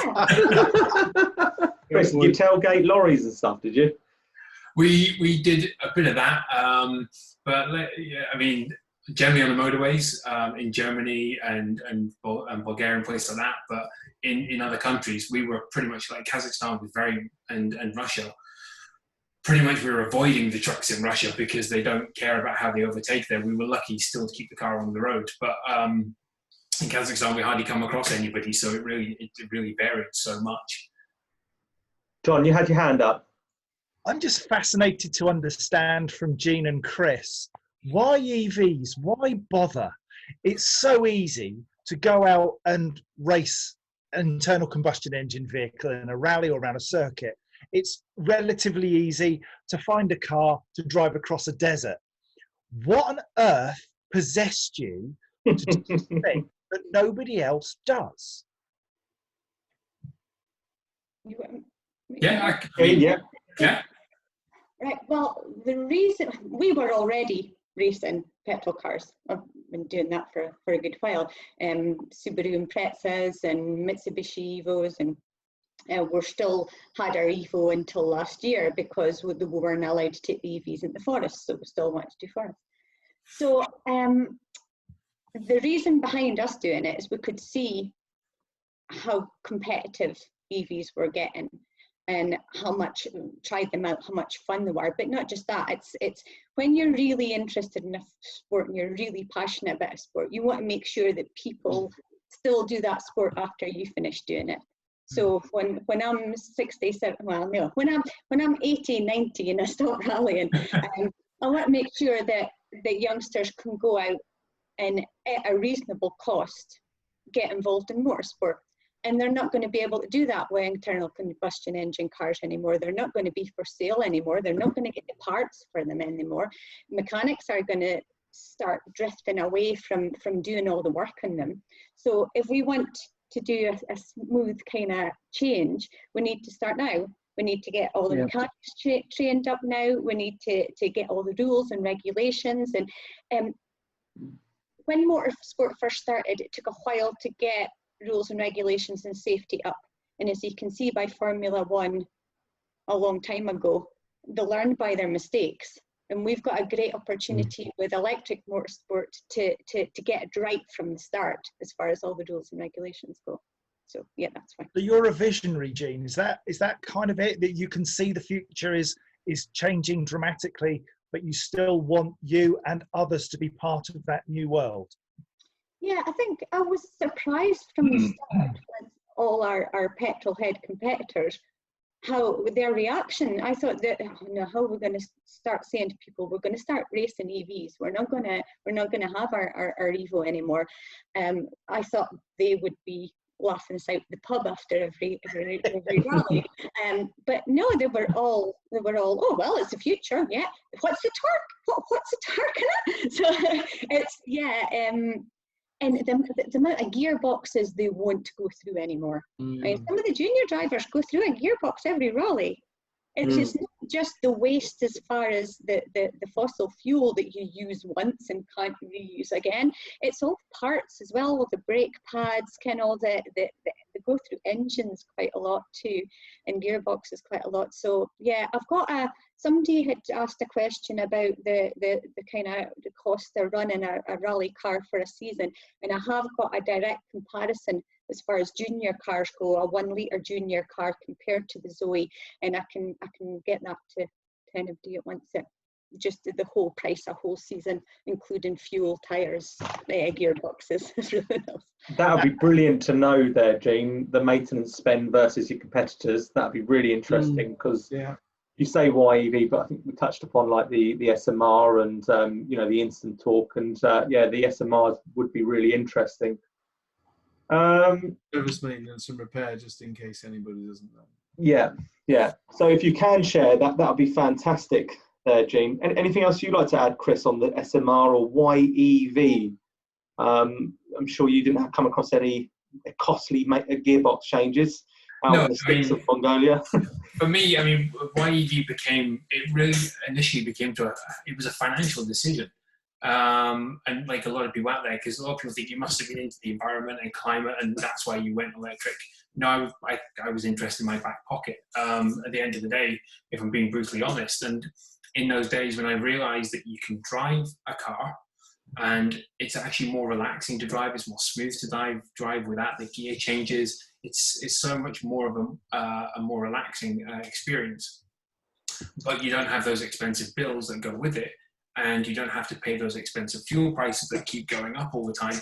Chris, did you tailgate lorries and stuff? Did you? We did a bit of that, but yeah, I mean, generally on the motorways in Germany and Bulgaria and places like that. But in other countries, we were pretty much like Kazakhstan was and Russia. Pretty much, we were avoiding the trucks in Russia because they don't care about how they overtake there. We were lucky still to keep the car on the road, but in Kazakhstan we hardly come across anybody, so it really varied so much. John, you had your hand up. I'm just fascinated to understand from Gene and Chris, why EVs? Why bother? It's so easy to go out and race an internal combustion engine vehicle in a rally or around a circuit. It's relatively easy to find a car to drive across a desert. What on earth possessed you to do something that nobody else does? Yeah. Right, well, the reason we were already racing petrol cars. I've been doing that for a good while. Subaru Imprezas and Mitsubishi Evos, and we're still had our Evo until last year because we weren't allowed to take the EVs in the forest, so we still wanted to do forest. So the reason behind us doing it is we could see how competitive EVs were getting, and how much tried them out, how much fun they were. But not just that, it's when you're really interested in a sport and you're really passionate about a sport, you want to make sure that people still do that sport after you finish doing it. So when I'm 67, well, no, when I'm 80, 90 and I stop rallying, I want to make sure that the youngsters can go out and at a reasonable cost get involved in motorsport. And they're not going to be able to do that with internal combustion engine cars anymore. They're not going to be for sale anymore. They're not going to get the parts for them anymore. Mechanics are going to start drifting away from doing all the work on them. So if we want to do a smooth kind of change, we need to start now. We need to get all the mechanics trained up now. We need to get all the rules and regulations. And when motorsport first started, it took a while to get rules and regulations and safety up. And as you can see by Formula One a long time ago, they learned by their mistakes. And we've got a great opportunity with electric motorsport to get it right from the start as far as all the rules and regulations go. So yeah, that's fine. So you're a visionary, Gene. Is that kind of it, that you can see the future is changing dramatically, but you still want you and others to be part of that new world? Yeah, I think I was surprised from the start with all our petrol head competitors, how their reaction. I thought that, oh no, how are we going to start saying to people, we're going to start racing EVs. We're not going to have our Evo anymore. I thought they would be laughing us out the pub after every rally. But no, they were all, oh well, it's the future. Yeah, what's the torque? What's the torque in it? So it's and the amount of gearboxes they won't go through anymore. Right? Some of the junior drivers go through a gearbox every rally. It's not just the waste as far as the fossil fuel that you use once and can't reuse again. It's all parts as well, all the brake pads, kind of all they go through engines quite a lot too, and gearboxes quite a lot. So yeah, I've got somebody had asked a question about the kind of the cost of running a rally car for a season, and I have got a direct comparison as far as junior cars go, a 1 litre junior car compared to the Zoe, and I can get that to kind of do it once it just the whole price a whole season, including fuel, tyres, gearboxes. That would be brilliant to know there, Jean, the maintenance spend versus your competitors. That would be really interesting, because you say YEV, but I think we touched upon like the SMR and the instant torque, and the SMRs would be really interesting. Service maintenance and repair, just in case anybody doesn't know. Yeah. So if you can share that, that would be fantastic there, Jean. And anything else you'd like to add, Chris, on the SMR or YEV? I'm sure you didn't come across any costly gearbox changes out in the sticks of Mongolia. For me, I mean, YEV initially became it was a financial decision. And like a lot of people out there, because a lot of people think you must have been into the environment and climate and that's why you went electric. No, I was interested in my back pocket at the end of the day, if I'm being brutally honest. And in those days when I realized that you can drive a car and it's actually more relaxing to drive, it's more smooth to drive without the gear changes, it's so much more of a more relaxing experience. But you don't have those expensive bills that go with it, and you don't have to pay those expensive fuel prices that keep going up all the time.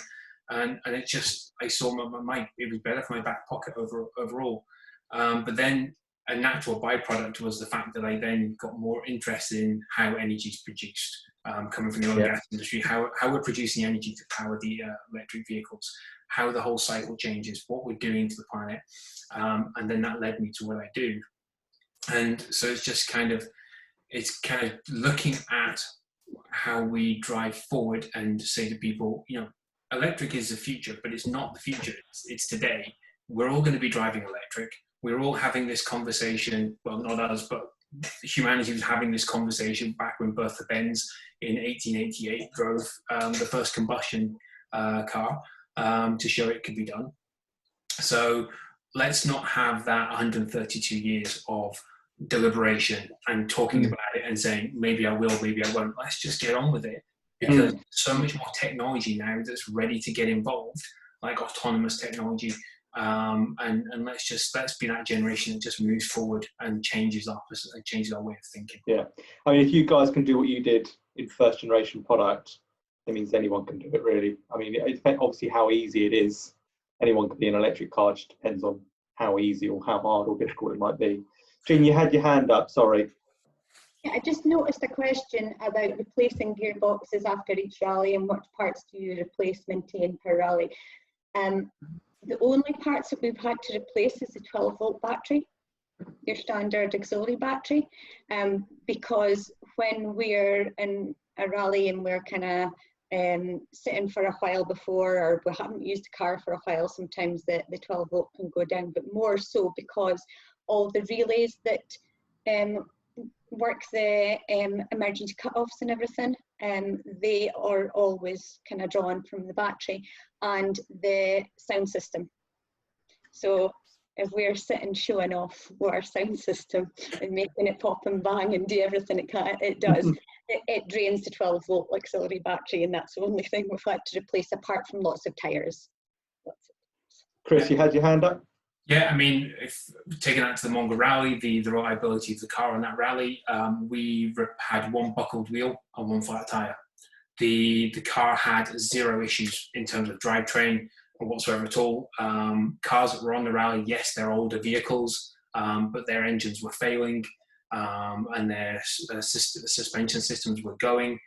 And it just, I saw it was better for my back pocket overall. But then a natural byproduct was the fact that I then got more interested in how energy is produced, coming from the oil and gas industry, how we're producing energy to power the electric vehicles, how the whole cycle changes, what we're doing to the planet. And then that led me to what I do. And so it's kind of looking at how we drive forward and say to people, electric is the future, but it's not the future, it's today. We're all going to be driving electric. We're all having this conversation, well, not us, but humanity was having this conversation back when Bertha Benz in 1888 drove the first combustion car to show it could be done. So let's not have that 132 years of deliberation and talking about it and saying, maybe I will, maybe I won't. Let's just get on with it, because so much more technology now that's ready to get involved, like autonomous technology. And let's be that generation that just moves forward and changes our way of thinking. Yeah, I mean, if you guys can do what you did in first generation product, it means anyone can do it, really. I mean, it depends obviously how easy it is. Anyone can be an electric car, it just depends on how easy or how hard or difficult it might be. Jean, you had your hand up, sorry. Yeah, I just noticed a question about replacing gearboxes after each rally, and what parts do you replace, maintain per rally? The only parts that we've had to replace is the 12-volt battery, your standard auxiliary battery, because when we're in a rally and we're kind of sitting for a while before, or we haven't used the car for a while, sometimes the 12-volt can go down, but more so because all the relays that work the emergency cut-offs and everything, they are always kind of drawn from the battery and the sound system. So if we're sitting showing off with our sound system and making it pop and bang and do everything it does, it drains the 12-volt auxiliary battery, and that's the only thing we've had to replace, apart from lots of tyres. Chris, you had your hand up? Yeah, I mean, if taking that to the Mongo rally, the reliability of the car on that rally, we had one buckled wheel and one flat tyre the car had zero issues in terms of drivetrain or whatsoever at all. Cars that were on the rally, yes, they're older vehicles, but their engines were failing, and their suspension systems were going.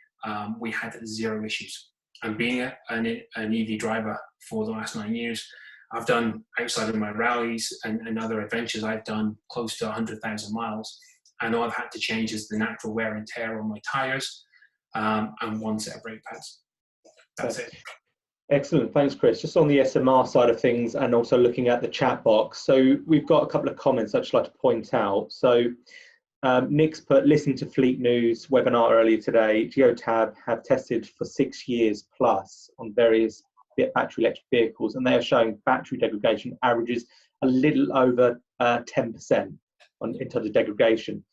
We had zero issues. And being an EV driver for the last 9 years, I've done, outside of my rallies and other adventures, I've done close to 100,000 miles. And all I've had to change is the natural wear and tear on my tyres, and one set of brake pads. That's it. Excellent, thanks Chris. Just on the SMR side of things and also looking at the chat box. So we've got a couple of comments I'd just like to point out. So Nick's put, listening to Fleet News webinar earlier today, Geotab have tested for 6 years plus on various battery electric vehicles, and they are showing battery degradation averages a little over 10% in terms of degradation.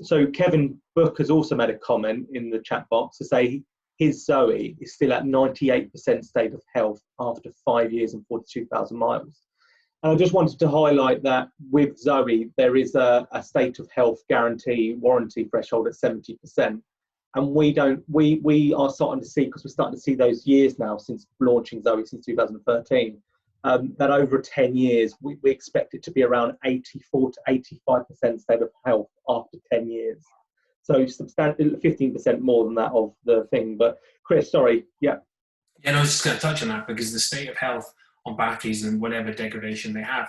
So Kevin Book has also made a comment in the chat box to say his Zoe is still at 98% state of health after 5 years and 42,000 miles. And I just wanted to highlight that with Zoe, there is a state of health guarantee warranty threshold at 70%. And we are starting to see, because we're starting to see those years now since launching Zoe since 2013, that over 10 years, we expect it to be around 84 to 85% state of health after 10 years. So substantially 15% more than that of the thing. But Chris, sorry, yeah. Yeah, no, I was just going to touch on that, because the state of health on batteries and whatever degradation they have,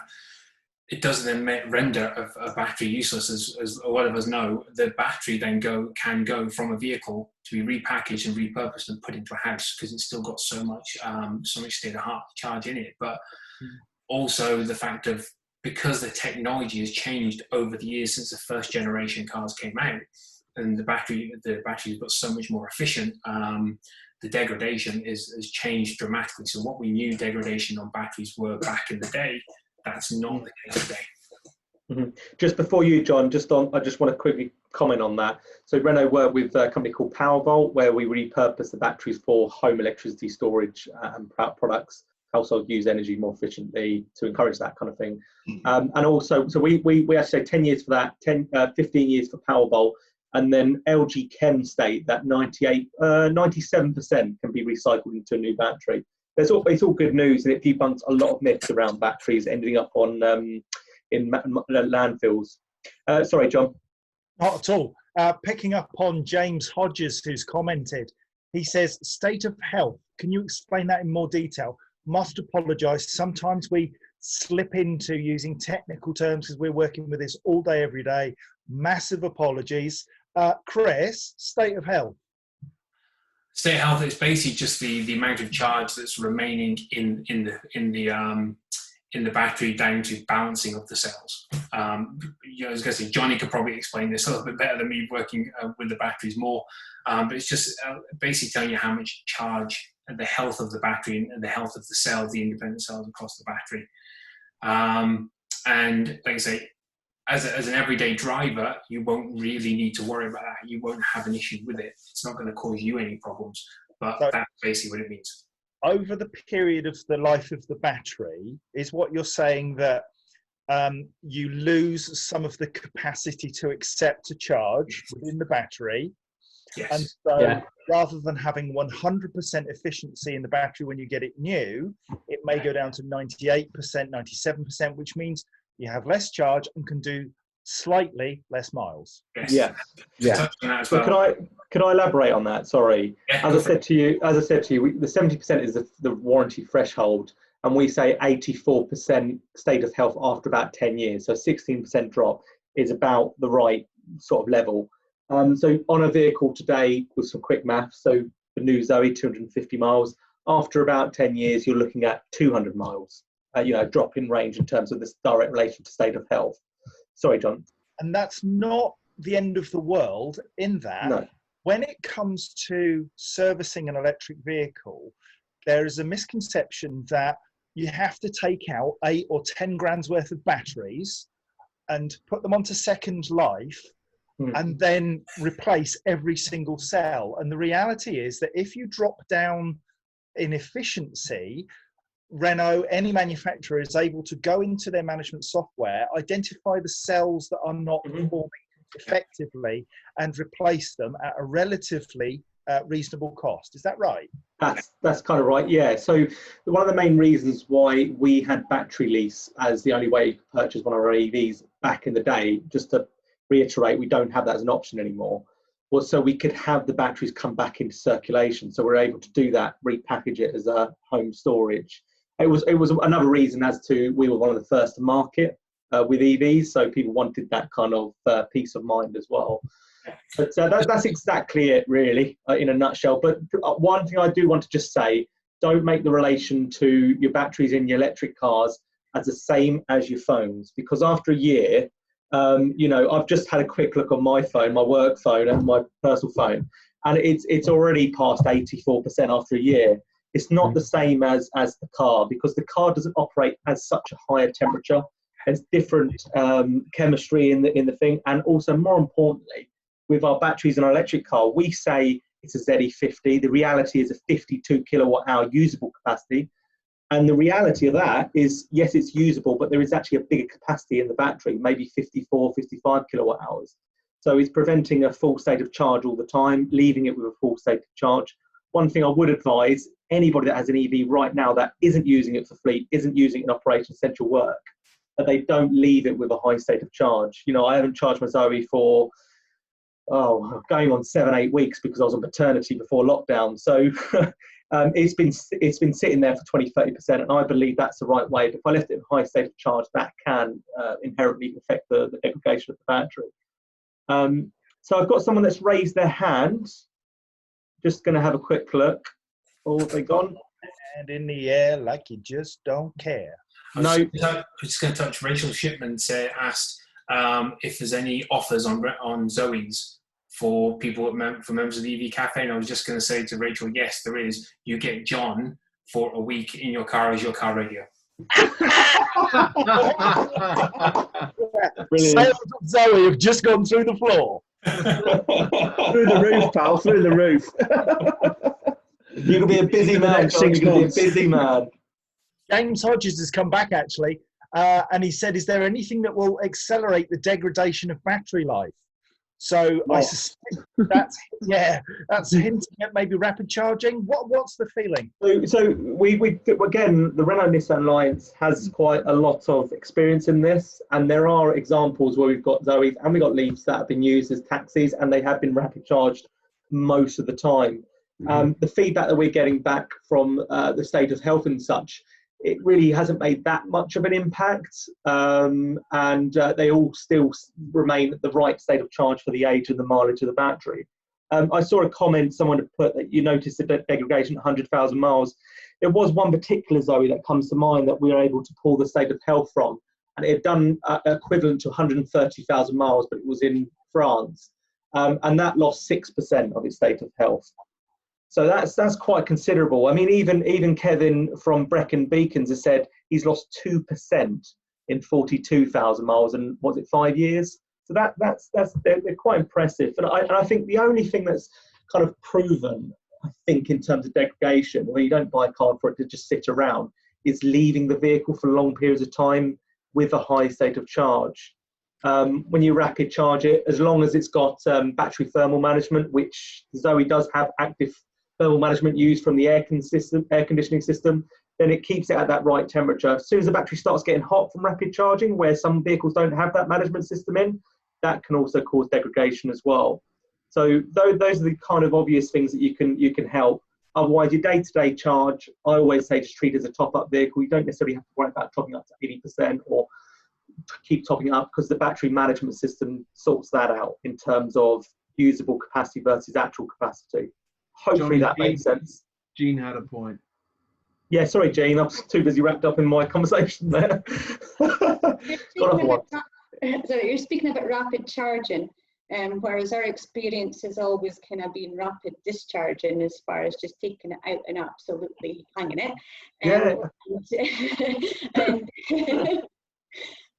it does then render a battery useless. As a lot of us know, the battery then can go from a vehicle to be repackaged and repurposed and put into a house, because it's still got so much state of charge in it. But also the fact of, because the technology has changed over the years since the first generation cars came out, and the battery's got so much more efficient, the degradation has changed dramatically. So what we knew degradation on batteries were back in the day, that's not the case today. Mm-hmm. Just before you, John, I just want to quickly comment on that. So Renault worked with a company called PowerVolt, where we repurpose the batteries for home electricity storage and products. Households use energy more efficiently to encourage that kind of thing. And also, so we actually say 10 years for that, 15 years for PowerVolt, and then LG Chem state that 97% can be recycled into a new battery. It's all good news, and it debunks a lot of myths around batteries ending up on in landfills. Sorry, John. Not at all. Picking up on James Hodges, who's commented, he says, state of health. Can you explain that in more detail? Must apologise. Sometimes we slip into using technical terms because we're working with this all day, every day. Massive apologies. Chris, state of health. State of health is basically just the amount of charge that's remaining in the battery down to balancing of the cells. I was going to say, Johnny could probably explain this a little bit better than me, working with the batteries more. But it's just basically telling you how much charge and the health of the battery and the health of the cells, the independent cells across the battery. And like I say, as an everyday driver, you won't really need to worry about that. You won't have an issue with it. It's not going to cause you any problems. But so, that's basically what it means. Over the period of the life of the battery, is what you're saying that you lose some of the capacity to accept a charge within the battery? Yes. And so rather than having 100% efficiency in the battery when you get it new, it may go down to 98%, 97%, which means you have less charge and can do slightly less miles. Yes. Yeah. So could I elaborate on that? Sorry. As I said to you, the 70% is the warranty threshold, and we say 84% state of health after about 10 years. So 16% drop is about the right sort of level. So on a vehicle today, with some quick maths, so the new Zoe, 250 miles, after about 10 years, you're looking at 200 miles. Drop in range in terms of this direct relation to state of health. Sorry, John. And that's not the end of the world in that when it comes to servicing an electric vehicle, there is a misconception that you have to take out 8 or 10 grand's worth of batteries and put them onto second life and then replace every single cell. And the reality is that if you drop down in efficiency, Renault, any manufacturer, is able to go into their management software, identify the cells that are not performing effectively, and replace them at a relatively reasonable cost. Is that right? That's kind of right, yeah. So one of the main reasons why we had battery lease as the only way you could purchase one of our EVs back in the day, just to reiterate, we don't have that as an option anymore, was so we could have the batteries come back into circulation. So we're able to do that, repackage it as a home storage. It was another reason as to we were one of the first to market with EVs, so people wanted that kind of peace of mind as well. But that's exactly it, really, in a nutshell. But one thing I do want to just say, don't make the relation to your batteries in your electric cars as the same as your phones, because after a year, you know, I've just had a quick look on my phone, my work phone and my personal phone, and it's already past 84% after a year. It's not the same as the car, because the car doesn't operate at such a higher temperature. There's different chemistry in the thing, and also more importantly, with our batteries in our electric car, we say it's a ZE50. The reality is a 52 kilowatt hour usable capacity. And the reality of that is, yes, it's usable, but there is actually a bigger capacity in the battery, maybe 54, 55 kilowatt hours. So it's preventing a full state of charge all the time, leaving it with a full state of charge. One thing I would advise anybody that has an EV right now that isn't using it for fleet, isn't using it in operation essential work, that they don't leave it with a high state of charge. You know, I haven't charged my Zoe for going on 7-8 weeks because I was on paternity before lockdown. So it's been sitting there for 20-30%, and I believe that's the right way. But if I left it in a high state of charge, that can inherently affect the degradation of the battery. So I've got someone that's raised their hand. Just going to have a quick look. Oh, have they gone? And in the air like you just don't care. No. I'm just going to touch. Rachel Shipman asked if there's any offers on Zoe's for people, for members of the EV Cafe, and I was just going to say to Rachel, yes, there is. You get John for a week in your car as your car radio. Sales of Zoe have just gone through the floor. Through the roof, pal, through the roof. You're going to be a busy man, John. You're going to be a busy man. James Hodges has come back, actually, and he said, is there anything that will accelerate the degradation of battery life? So I suspect that's hinting at maybe rapid charging. What's the feeling? So we again, the Renault Nissan Alliance has quite a lot of experience in this, and there are examples where we've got Zoes and we've got Leafs that have been used as taxis, and they have been rapid charged most of the time. The feedback that we're getting back from the state of health and such, it really hasn't made that much of an impact, and they all still remain at the right state of charge for the age and the mileage of the battery. I saw a comment, someone had put that you noticed the degradation at 100,000 miles. There was one particular Zoe that comes to mind that we were able to pull the state of health from, and it had done equivalent to 130,000 miles, but it was in France, and that lost 6% of its state of health. So that's quite considerable. I mean, even Kevin from Brecon Beacons has said he's lost 2% in 42,000 miles, and was it 5 years? So they're quite impressive. And I think the only thing that's kind of proven, I think, in terms of degradation, where you don't buy a car for it to just sit around, is leaving the vehicle for long periods of time with a high state of charge. When you rapid charge it, as long as it's got battery thermal management, which Zoe does have active thermal management used from the air conditioning system, then it keeps it at that right temperature. As soon as the battery starts getting hot from rapid charging, where some vehicles don't have that management system in, that can also cause degradation as well. So those are the kind of obvious things that you can help. Otherwise, your day-to-day charge, I always say, just treat it as a top-up vehicle. You don't necessarily have to worry about topping up to 80% or keep topping up, because the battery management system sorts that out in terms of usable capacity versus actual capacity. Hopefully that makes sense. Gene had a point. Yeah, sorry, Gene. I was too busy wrapped up in my conversation there. You're speaking about rapid charging, whereas our experience has always kind of been rapid discharging, as far as just taking it out and absolutely hanging it.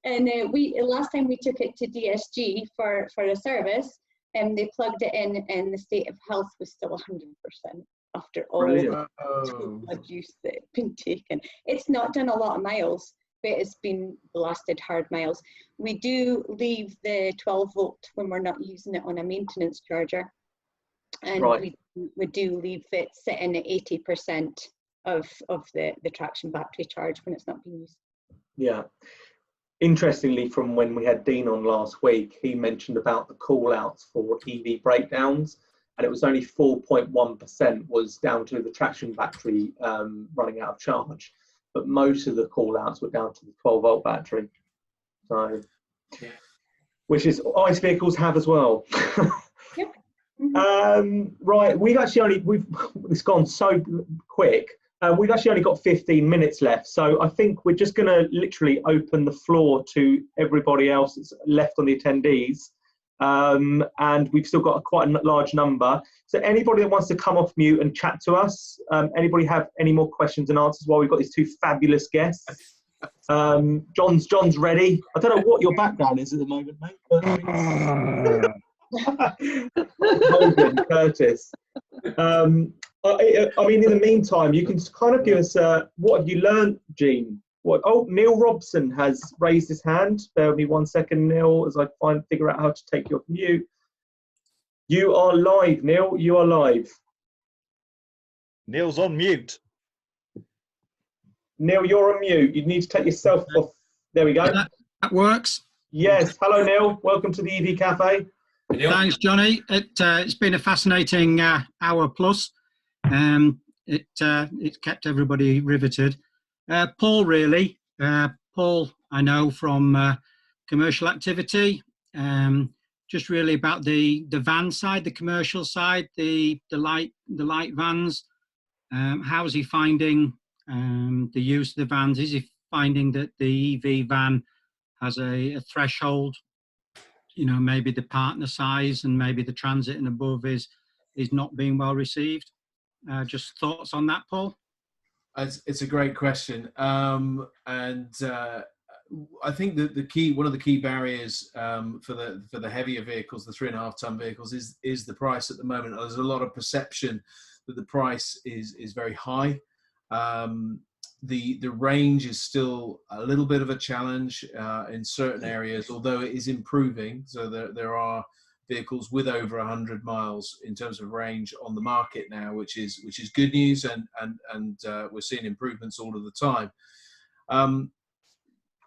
And we last time we took it to DSG for a service, and they plugged it in, and the state of health was still 100% after all the use that had been taken. It's not done a lot of miles, but it's been blasted hard miles. We do leave the 12 volt when we're not using it on a maintenance charger, and Right. we do leave it sitting at 80% of the traction battery charge when it's not being used. Yeah. Interestingly, from when we had Dean on last week, he mentioned about the call outs for EV breakdowns, and it was only 4.1% was down to the traction battery running out of charge, but most of the call outs were down to the 12-volt battery. So, Yeah. which is ICE vehicles have as well. Yep. Mm-hmm. Right, it's gone so quick. We've actually only got 15 minutes left, so I think we're just going to literally open the floor to everybody else that's left on the attendees, and we've still got quite a large number. So anybody that wants to come off mute and chat to us, anybody have any more questions and answers while we've got these two fabulous guests? John's ready. I don't know what your background is at the moment, mate. But Holden, Curtis. I mean, in the meantime, you can kind of give us what have you learned, Gene? Neil Robson has raised his hand. Bear with me 1 second, Neil, as I figure out how to take you off mute. You are live, Neil. You are live. Neil's on mute. Neil, you're on mute. You need to take yourself off. There we go. That works. Yes. Hello, Neil. Welcome to the EV Cafe. Thanks, Johnny. It's been a fascinating hour plus. It's kept everybody riveted. Paul, really. Paul, I know from commercial activity. Just really about the van side, the commercial side, the light vans. How's he finding the use of the vans? Is he finding that the EV van has a threshold? You know, maybe the partner size and maybe the transit and above is not being well received. Just thoughts on that, Paul? It's a great question, and I think that one of the key barriers for the heavier vehicles, the 3.5 ton vehicles, is the price at the moment. There's a lot of perception that the price is very high. The range is still a little bit of a challenge in certain areas, although it is improving. So there are vehicles with over 100 miles in terms of range on the market now, which is good news, and we're seeing improvements all of the time.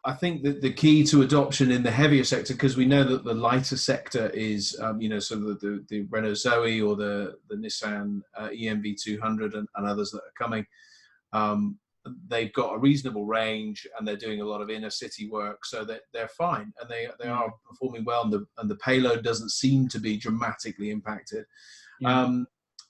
I think that the key to adoption in the heavier sector, because we know that the lighter sector is, sort of the Renault Zoe or the Nissan EMV200 and others that are coming. They've got a reasonable range and they're doing a lot of inner city work, so that they're fine and they are performing well, and the payload doesn't seem to be dramatically impacted.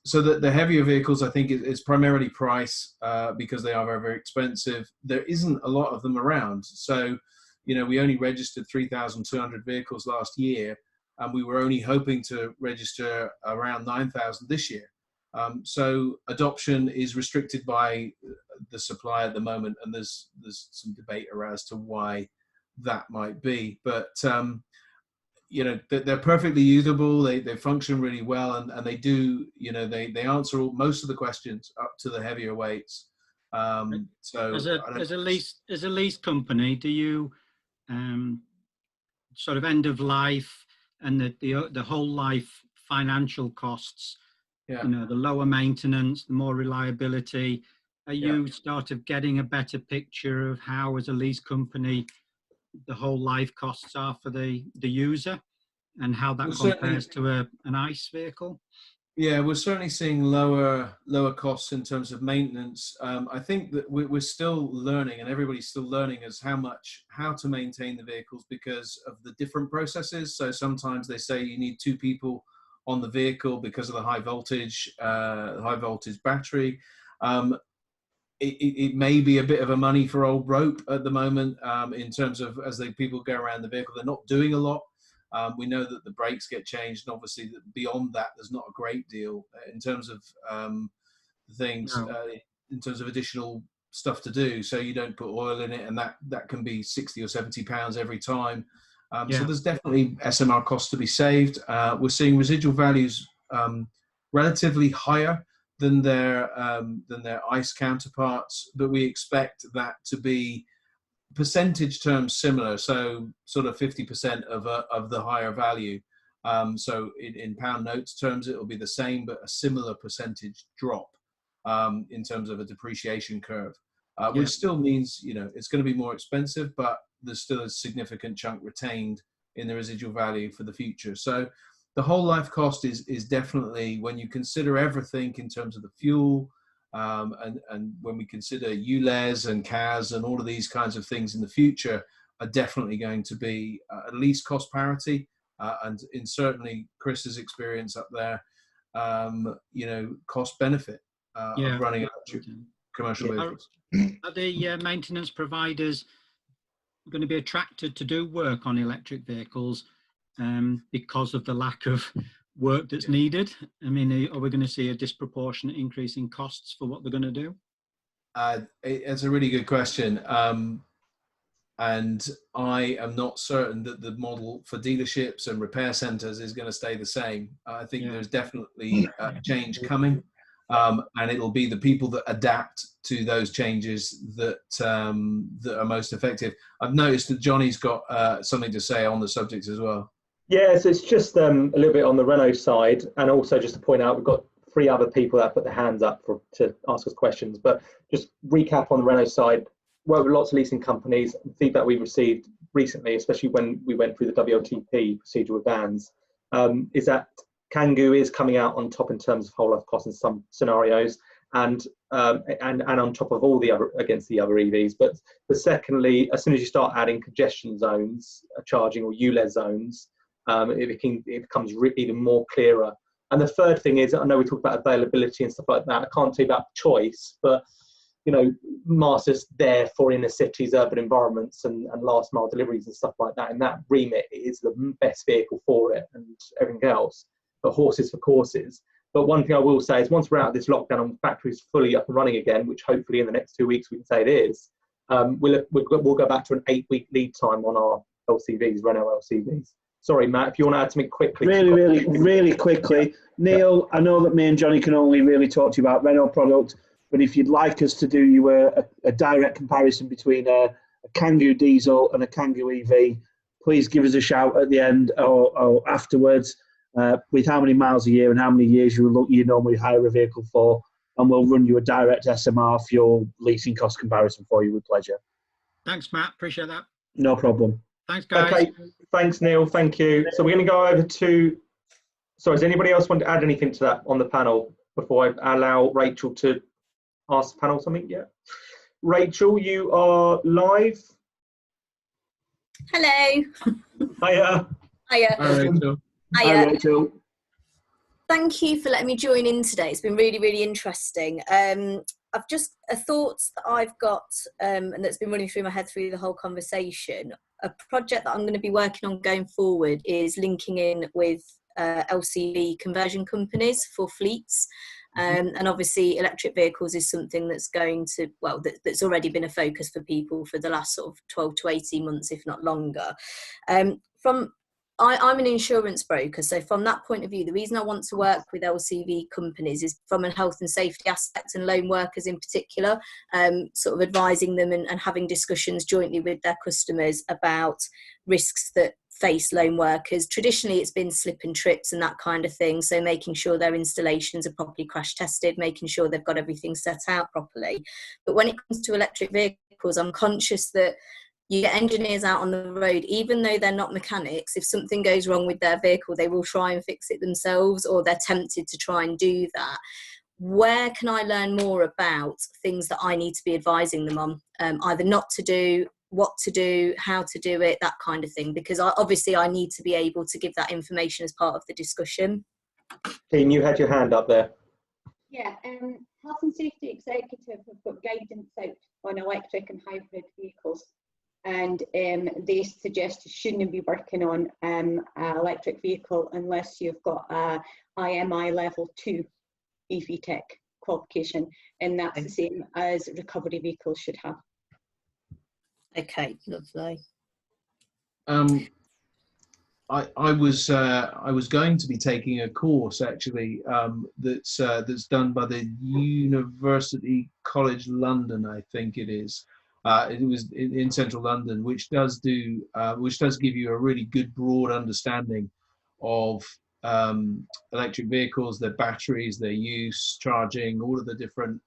So that the heavier vehicles, I think, is primarily price because they are very, very expensive. There isn't a lot of them around. So, we only registered 3,200 vehicles last year, and we were only hoping to register around 9,000 this year. So adoption is restricted by the supply at the moment, and there's some debate as to why that might be. But they're perfectly usable. They function really well, and they do. They answer most of the questions up to the heavier weights. So as a lease company, do you sort of end of life and the whole life financial costs? Yeah. The lower maintenance, the more reliability. Are you sort of getting a better picture of how, as a lease company, the whole life costs are for the user, and how that compares to an ICE vehicle? Yeah, we're certainly seeing lower costs in terms of maintenance. I think that we're still learning, and everybody's still learning as how to maintain the vehicles because of the different processes. So sometimes they say you need 2 people on the vehicle because of the high voltage battery. It may be a bit of a money for old rope at the moment in terms of as people go around the vehicle, they're not doing a lot. We know that the brakes get changed, and obviously beyond that, there's not a great deal in terms of things, in terms of additional stuff to do. So you don't put oil in it, and that can be 60 or 70 pounds every time. So there's definitely SMR costs to be saved. We're seeing residual values relatively higher than their ICE counterparts, but we expect that to be percentage terms similar. So sort of 50% of the higher value So in pound notes terms, it will be the same, but a similar percentage drop in terms of a depreciation curve, which still means, you know, it's going to be more expensive, but there's still a significant chunk retained in the residual value for the future. So the whole life cost is definitely, when you consider everything in terms of the fuel, and when we consider ULEZ and CAS and all of these kinds of things in the future, are definitely going to be at least cost parity. And in certainly Chris's experience up there, you know, cost benefit of running electric commercial vehicles. Are the maintenance providers going to be attracted to do work on electric vehicles because of the lack of work that's needed? I mean, are we going to see a disproportionate increase in costs for what they're going to do? It's a really good question. And I am not certain that the model for dealerships and repair centres is going to stay the same. I think there's definitely a change coming, and it'll be the people that adapt to those changes that that are most effective. I've noticed that Johnny's got something to say on the subject as well. Yeah, so it's just a little bit on the Renault side, and also just to point out, we've got 3 other people that put their hands up to ask us questions. But just recap on the Renault side. Work with lots of leasing companies. Feedback we received recently, especially when we went through the WLTP procedure with vans, is that Kangoo is coming out on top in terms of whole life costs in some scenarios, and on top of all the other against the other EVs. But secondly, as soon as you start adding congestion zones, charging or ULEZ zones, it becomes even more clearer. And the third thing is, I know we talk about availability and stuff like that. I can't say about choice, but you know, Master's there for inner cities, urban environments, and last mile deliveries and stuff like that. And that remit is the best vehicle for it, and everything else. But horses for courses. But one thing I will say is, once we're out of this lockdown and the factory's fully up and running again, which hopefully in the next 2 weeks we can say it is, we'll go back to an 8-week lead time on our LCVs, Renault LCVs. Sorry, Matt, if you want to add something quickly. Really quickly. Neil, I know that me and Johnny can only really talk to you about Renault product, but if you'd like us to do you a direct comparison between a Kangoo diesel and a Kangoo EV, please give us a shout at the end or afterwards with how many miles a year and how many years you normally hire a vehicle for, and we'll run you a direct SMR fuel leasing cost comparison for you with pleasure. Thanks, Matt. Appreciate that. No problem. Thanks, guys. Okay, thanks, Neil. Thank you. So we're going to go over to... Sorry, does anybody else want to add anything to that on the panel before I allow Rachel to ask the panel something? Yeah. Rachel, you are live. Hello. Hiya. Hiya. Hi, Rachel. Hi, Rachel. Thank you for letting me join in today. It's been really, really interesting. I've just a thought that I've got and that's been running through my head through the whole conversation. A project that I'm going to be working on going forward is linking in with LCV conversion companies for fleets. And obviously electric vehicles is something that's going to, well, that's already been a focus for people for the last sort of 12 to 18 months, if not longer. I'm an insurance broker, so from that point of view, the reason I want to work with LCV companies is from a health and safety aspect, and lone workers in particular, sort of advising them and having discussions jointly with their customers about risks that face lone workers. Traditionally, it's been slip and trips and that kind of thing, so making sure their installations are properly crash tested, making sure they've got everything set out properly. But when it comes to electric vehicles, I'm conscious that you get engineers out on the road, even though they're not mechanics, if something goes wrong with their vehicle, they will try and fix it themselves, or they're tempted to try and do that. Where can I learn more about things that I need to be advising them on, either not to do, what to do, how to do it, that kind of thing? Because obviously I need to be able to give that information as part of the discussion. Dean, you had your hand up there. Yeah, Health and Safety Executive have got guidance out on electric and hybrid vehicles. And they suggest you shouldn't be working on an electric vehicle unless you've got a IMI level 2 EV Tech qualification, and that's the same as recovery vehicles should have. Okay, lovely. I was going to be taking a course actually that's done by the University College London, I think it is. It was in central London, which does give you a really good broad understanding of electric vehicles, their batteries, their use, charging, all of the different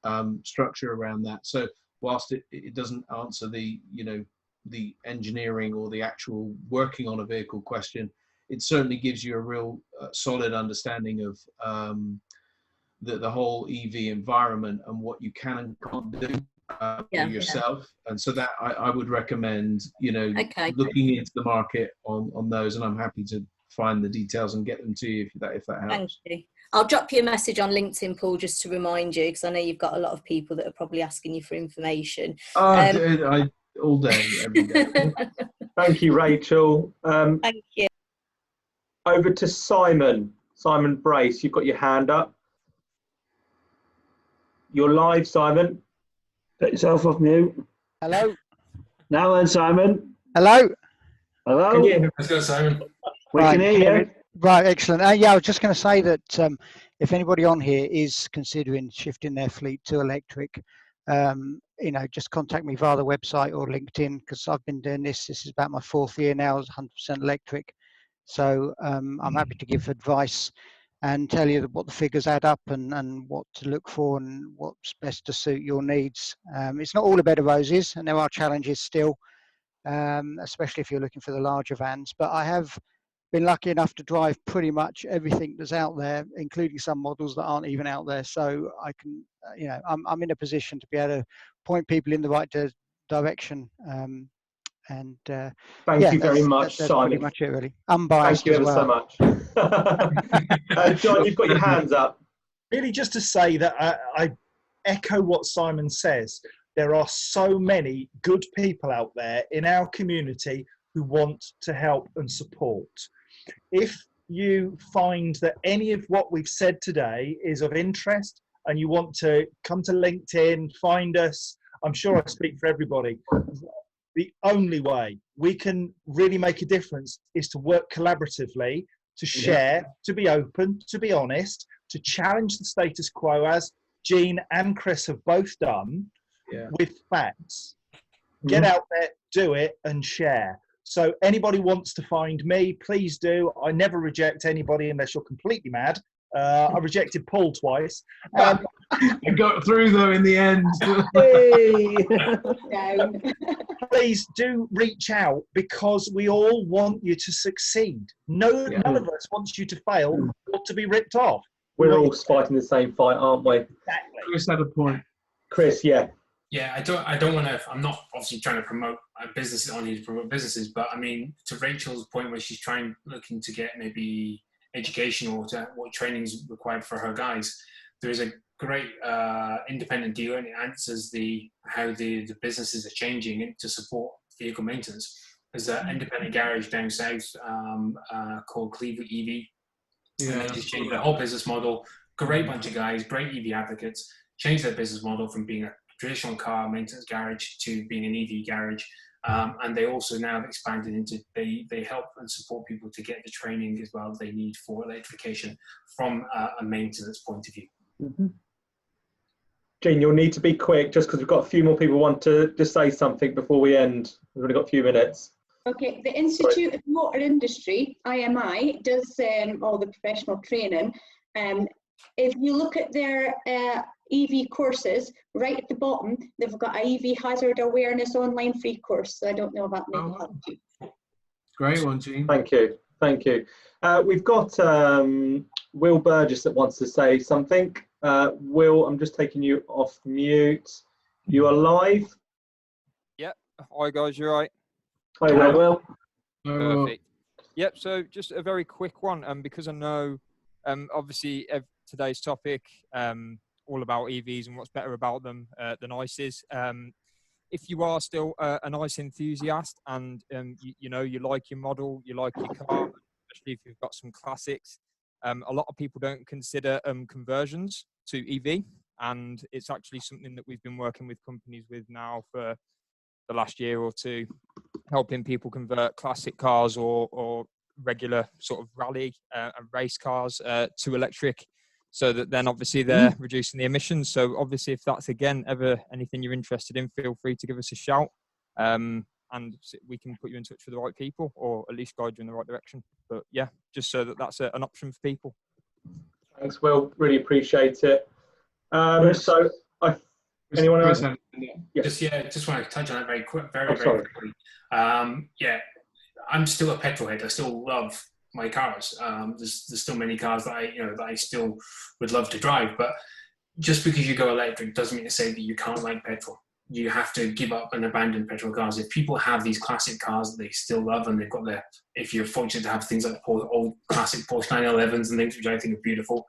structure around that. So whilst it doesn't answer the, the engineering or the actual working on a vehicle question, it certainly gives you a real solid understanding of the whole EV environment and what you can and can't do yourself. And so that I would recommend, looking into the market on those, and I'm happy to find the details and get them to you if that helps. Thank you. I'll drop you a message on LinkedIn, Paul, just to remind you, because I know you've got a lot of people that are probably asking you for information. I all day, every day. Thank you, Rachel. Thank you. Over to Simon. Simon Brace, you've got your hand up. You're live, Simon. Take yourself off mute. Hello. Now then, Simon. Hello. Hello. Can you? Let's go, Simon. We can hear you. Right, excellent. Yeah, I was just going to say that if anybody on here is considering shifting their fleet to electric, just contact me via the website or LinkedIn, because I've been doing this. This is about my 4th year now as 100% electric. So I'm happy to give advice and tell you what the figures add up and what to look for and what's best to suit your needs. It's not all a bed of roses, and there are challenges still, especially if you're looking for the larger vans. But I have been lucky enough to drive pretty much everything that's out there, including some models that aren't even out there. So I can, I'm in a position to be able to point people in the right direction. Thank you very much, that's Simon. pretty much it, really. Unbiased. Thank you as ever well. so much. John, you've got your hands up. Really, just to say that I echo what Simon says. There are so many good people out there in our community who want to help and support. If you find that any of what we've said today is of interest and you want to come to LinkedIn, find us, I'm sure I speak for everybody. The only way we can really make a difference is to work collaboratively, to share, to be open, to be honest, to challenge the status quo, as Jean and Chris have both done, with facts. Get out there, do it, and share. So anybody wants to find me, please do. I never reject anybody unless you're completely mad. I rejected Paul twice. I got through though in the end. Please do reach out, because we all want you to succeed. None of us wants you to fail or to be ripped off. We're all fighting the same fight, aren't we? Exactly. Chris had a point. Chris, yeah. Yeah, I don't want to. I'm not obviously trying to promote businesses on here to promote businesses, but I mean, to Rachel's point, where she's looking to get maybe education or to what training is required for her guys, there is a great independent dealer, and it answers how the businesses are changing to support vehicle maintenance. There's an independent garage down south called Cleaver EV. And they just changed their whole business model. Great bunch of guys, great EV advocates. Changed their business model from being a traditional car maintenance garage to being an EV garage. And they also now have expanded into, they help and support people to get the training as well they need for electrification from a maintenance point of view. Mm-hmm. Jean, you'll need to be quick, just because we've got a few more people want to just say something before we end. We've only got a few minutes. Okay, the Institute of Motor Industry, IMI, does all the professional training. If you look at their EV courses, right at the bottom, they've got an EV hazard awareness online free course. So I don't know about maybe help you. Great one, Jean. Thank you. Thank you. We've got Will Burgess that wants to say something. Will, I'm just taking you off mute. You are live. Yep. Hi guys, you all right? Hi, Will. Perfect. Yep. So just a very quick one, because I know, obviously today's topic, all about EVs and what's better about them than ICEs. If you are still an ICE enthusiast and you like your model, you like your car, especially if you've got some classics, a lot of people don't consider conversions to EV, and it's actually something that we've been working with companies with now for the last year or two, helping people convert classic cars or regular sort of rally and race cars to electric, so that then obviously they're reducing the emissions. So obviously if that's again ever anything you're interested in, feel free to give us a shout. And and we can put you in touch with the right people, or at least guide you in the right direction. But yeah, just so that that's an option for people. Thanks, Will. Really appreciate it. Anyone else? Just want to touch on that very quickly. I'm still a petrol head. I still love my cars. There's still many cars that I still would love to drive, but just because you go electric doesn't mean to say that you can't like petrol. You have to give up and abandon petrol cars. If people have these classic cars that they still love, and they've got if you're fortunate to have things like old classic Porsche 911s and things, which I think are beautiful,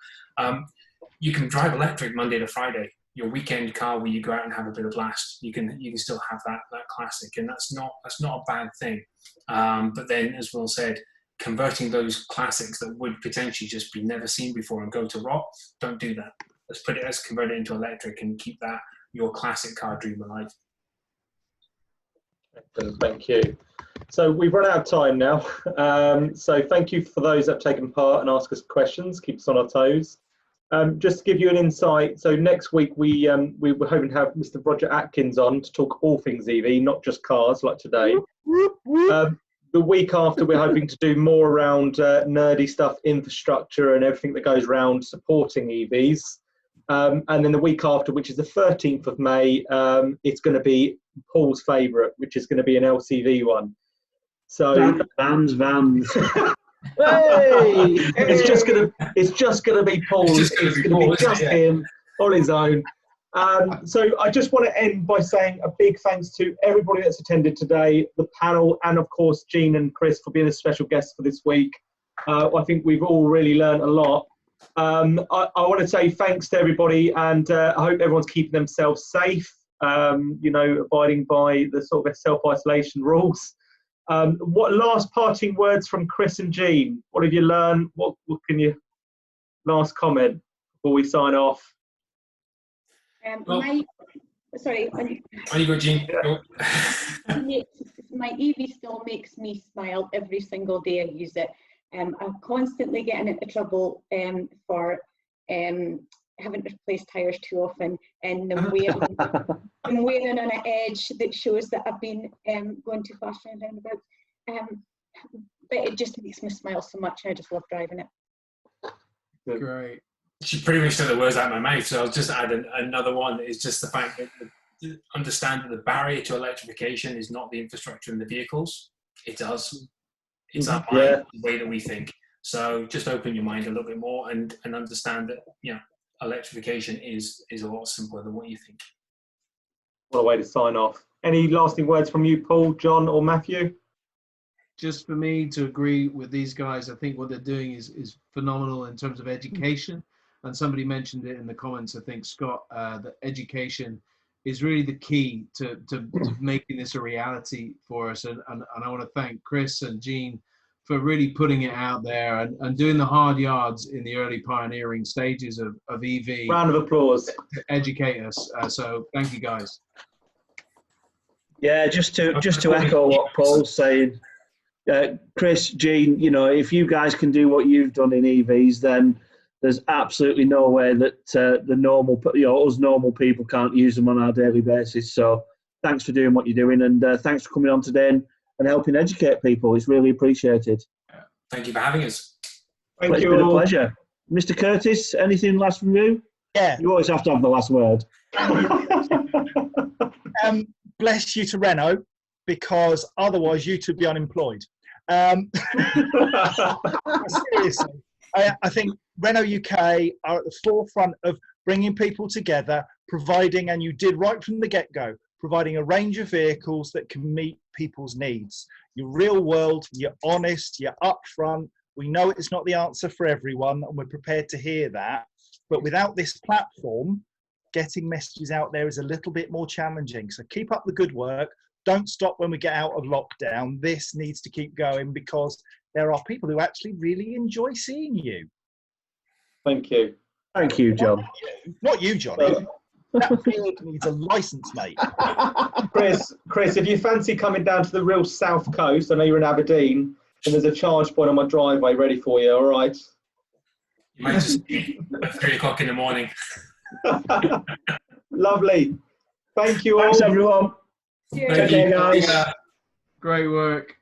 you can drive electric Monday to Friday. Your weekend car where you go out and have a bit of blast, you can still have that classic, and that's not a bad thing. But then, as Will said, converting those classics that would potentially just be never seen before and go to rot, don't do that. Let's convert it into electric and keep your classic car dream alive. Thank you. So we've run out of time now. So thank you for those that have taken part and asked us questions. Keep us on our toes. Just to give you an insight, so next week we were hoping to have Mr. Roger Atkins on to talk all things EV, not just cars like today. The week after, we're hoping to do more around nerdy stuff, infrastructure and everything that goes around supporting EVs. And then the week after, which is the 13th of May, it's going to be Paul's favourite, which is going to be an LCV one. So vans. Hey! It's just gonna be Paul. It's gonna be just him on his own. So I just want to end by saying a big thanks to everybody that's attended today, the panel, and of course Jean and Chris for being a special guest for this week. I think we've all really learned a lot. I want to say thanks to everybody, and I hope everyone's keeping themselves safe. Abiding by the sort of self-isolation rules. What last parting words from Chris and Jean? What have you learned? What can you last comment before we sign off? Sorry. You go, Jean. Go. My EV still makes me smile every single day I use it. I'm constantly getting into trouble for having to replace tyres too often, and I'm wearing on an edge that shows that I've been going too fast around roundabouts. But it just makes me smile so much, and I just love driving it. Great. She pretty much took the words out of my mouth, so I'll just add another one. Is just the fact that understand that the barrier to electrification is not the infrastructure and the vehicles. It's us. It's our mind, the way that we think. So just open your mind a little bit more and understand that electrification is a lot simpler than what you think. What a way to sign off. Any lasting words from you, Paul, John, or Matthew? Just for me to agree with these guys, I think what they're doing is phenomenal in terms of education. And somebody mentioned it in the comments, I think, Scott, that education is really the key to making this a reality for us. And I want to thank Chris and Jean for really putting it out there and doing the hard yards in the early pioneering stages of EV. Round of applause. To educate us. So thank you, guys. Yeah, just to echo what Paul's saying, Chris, Jean, if you guys can do what you've done in EVs, then there's absolutely no way that the normal, us normal people can't use them on our daily basis. So thanks for doing what you're doing, and thanks for coming on today and helping educate people. It's really appreciated. Thank you for having us. Thank you. It's been a pleasure. Mr. Curtis, anything last from you? Yeah. You always have to have the last word. Bless you to Renault, because otherwise you would be unemployed. Seriously, I think Renault UK are at the forefront of bringing people together, providing, and you did right from the get-go, providing a range of vehicles that can meet people's needs. You're real world, you're honest, you're upfront. We know it's not the answer for everyone, and we're prepared to hear that. But without this platform, getting messages out there is a little bit more challenging. So keep up the good work. Don't stop when we get out of lockdown. This needs to keep going, because there are people who actually really enjoy seeing you. Thank you. Thank you, John. Not you, Johnny. That field needs a license, mate. Chris, if you fancy coming down to the real south coast, I know you're in Aberdeen, and there's a charge point on my driveway ready for you, all right? You might just be at 3 o'clock in the morning. Lovely. Thank you all. Thanks, everyone. Cheers. Take care, guys. Great work.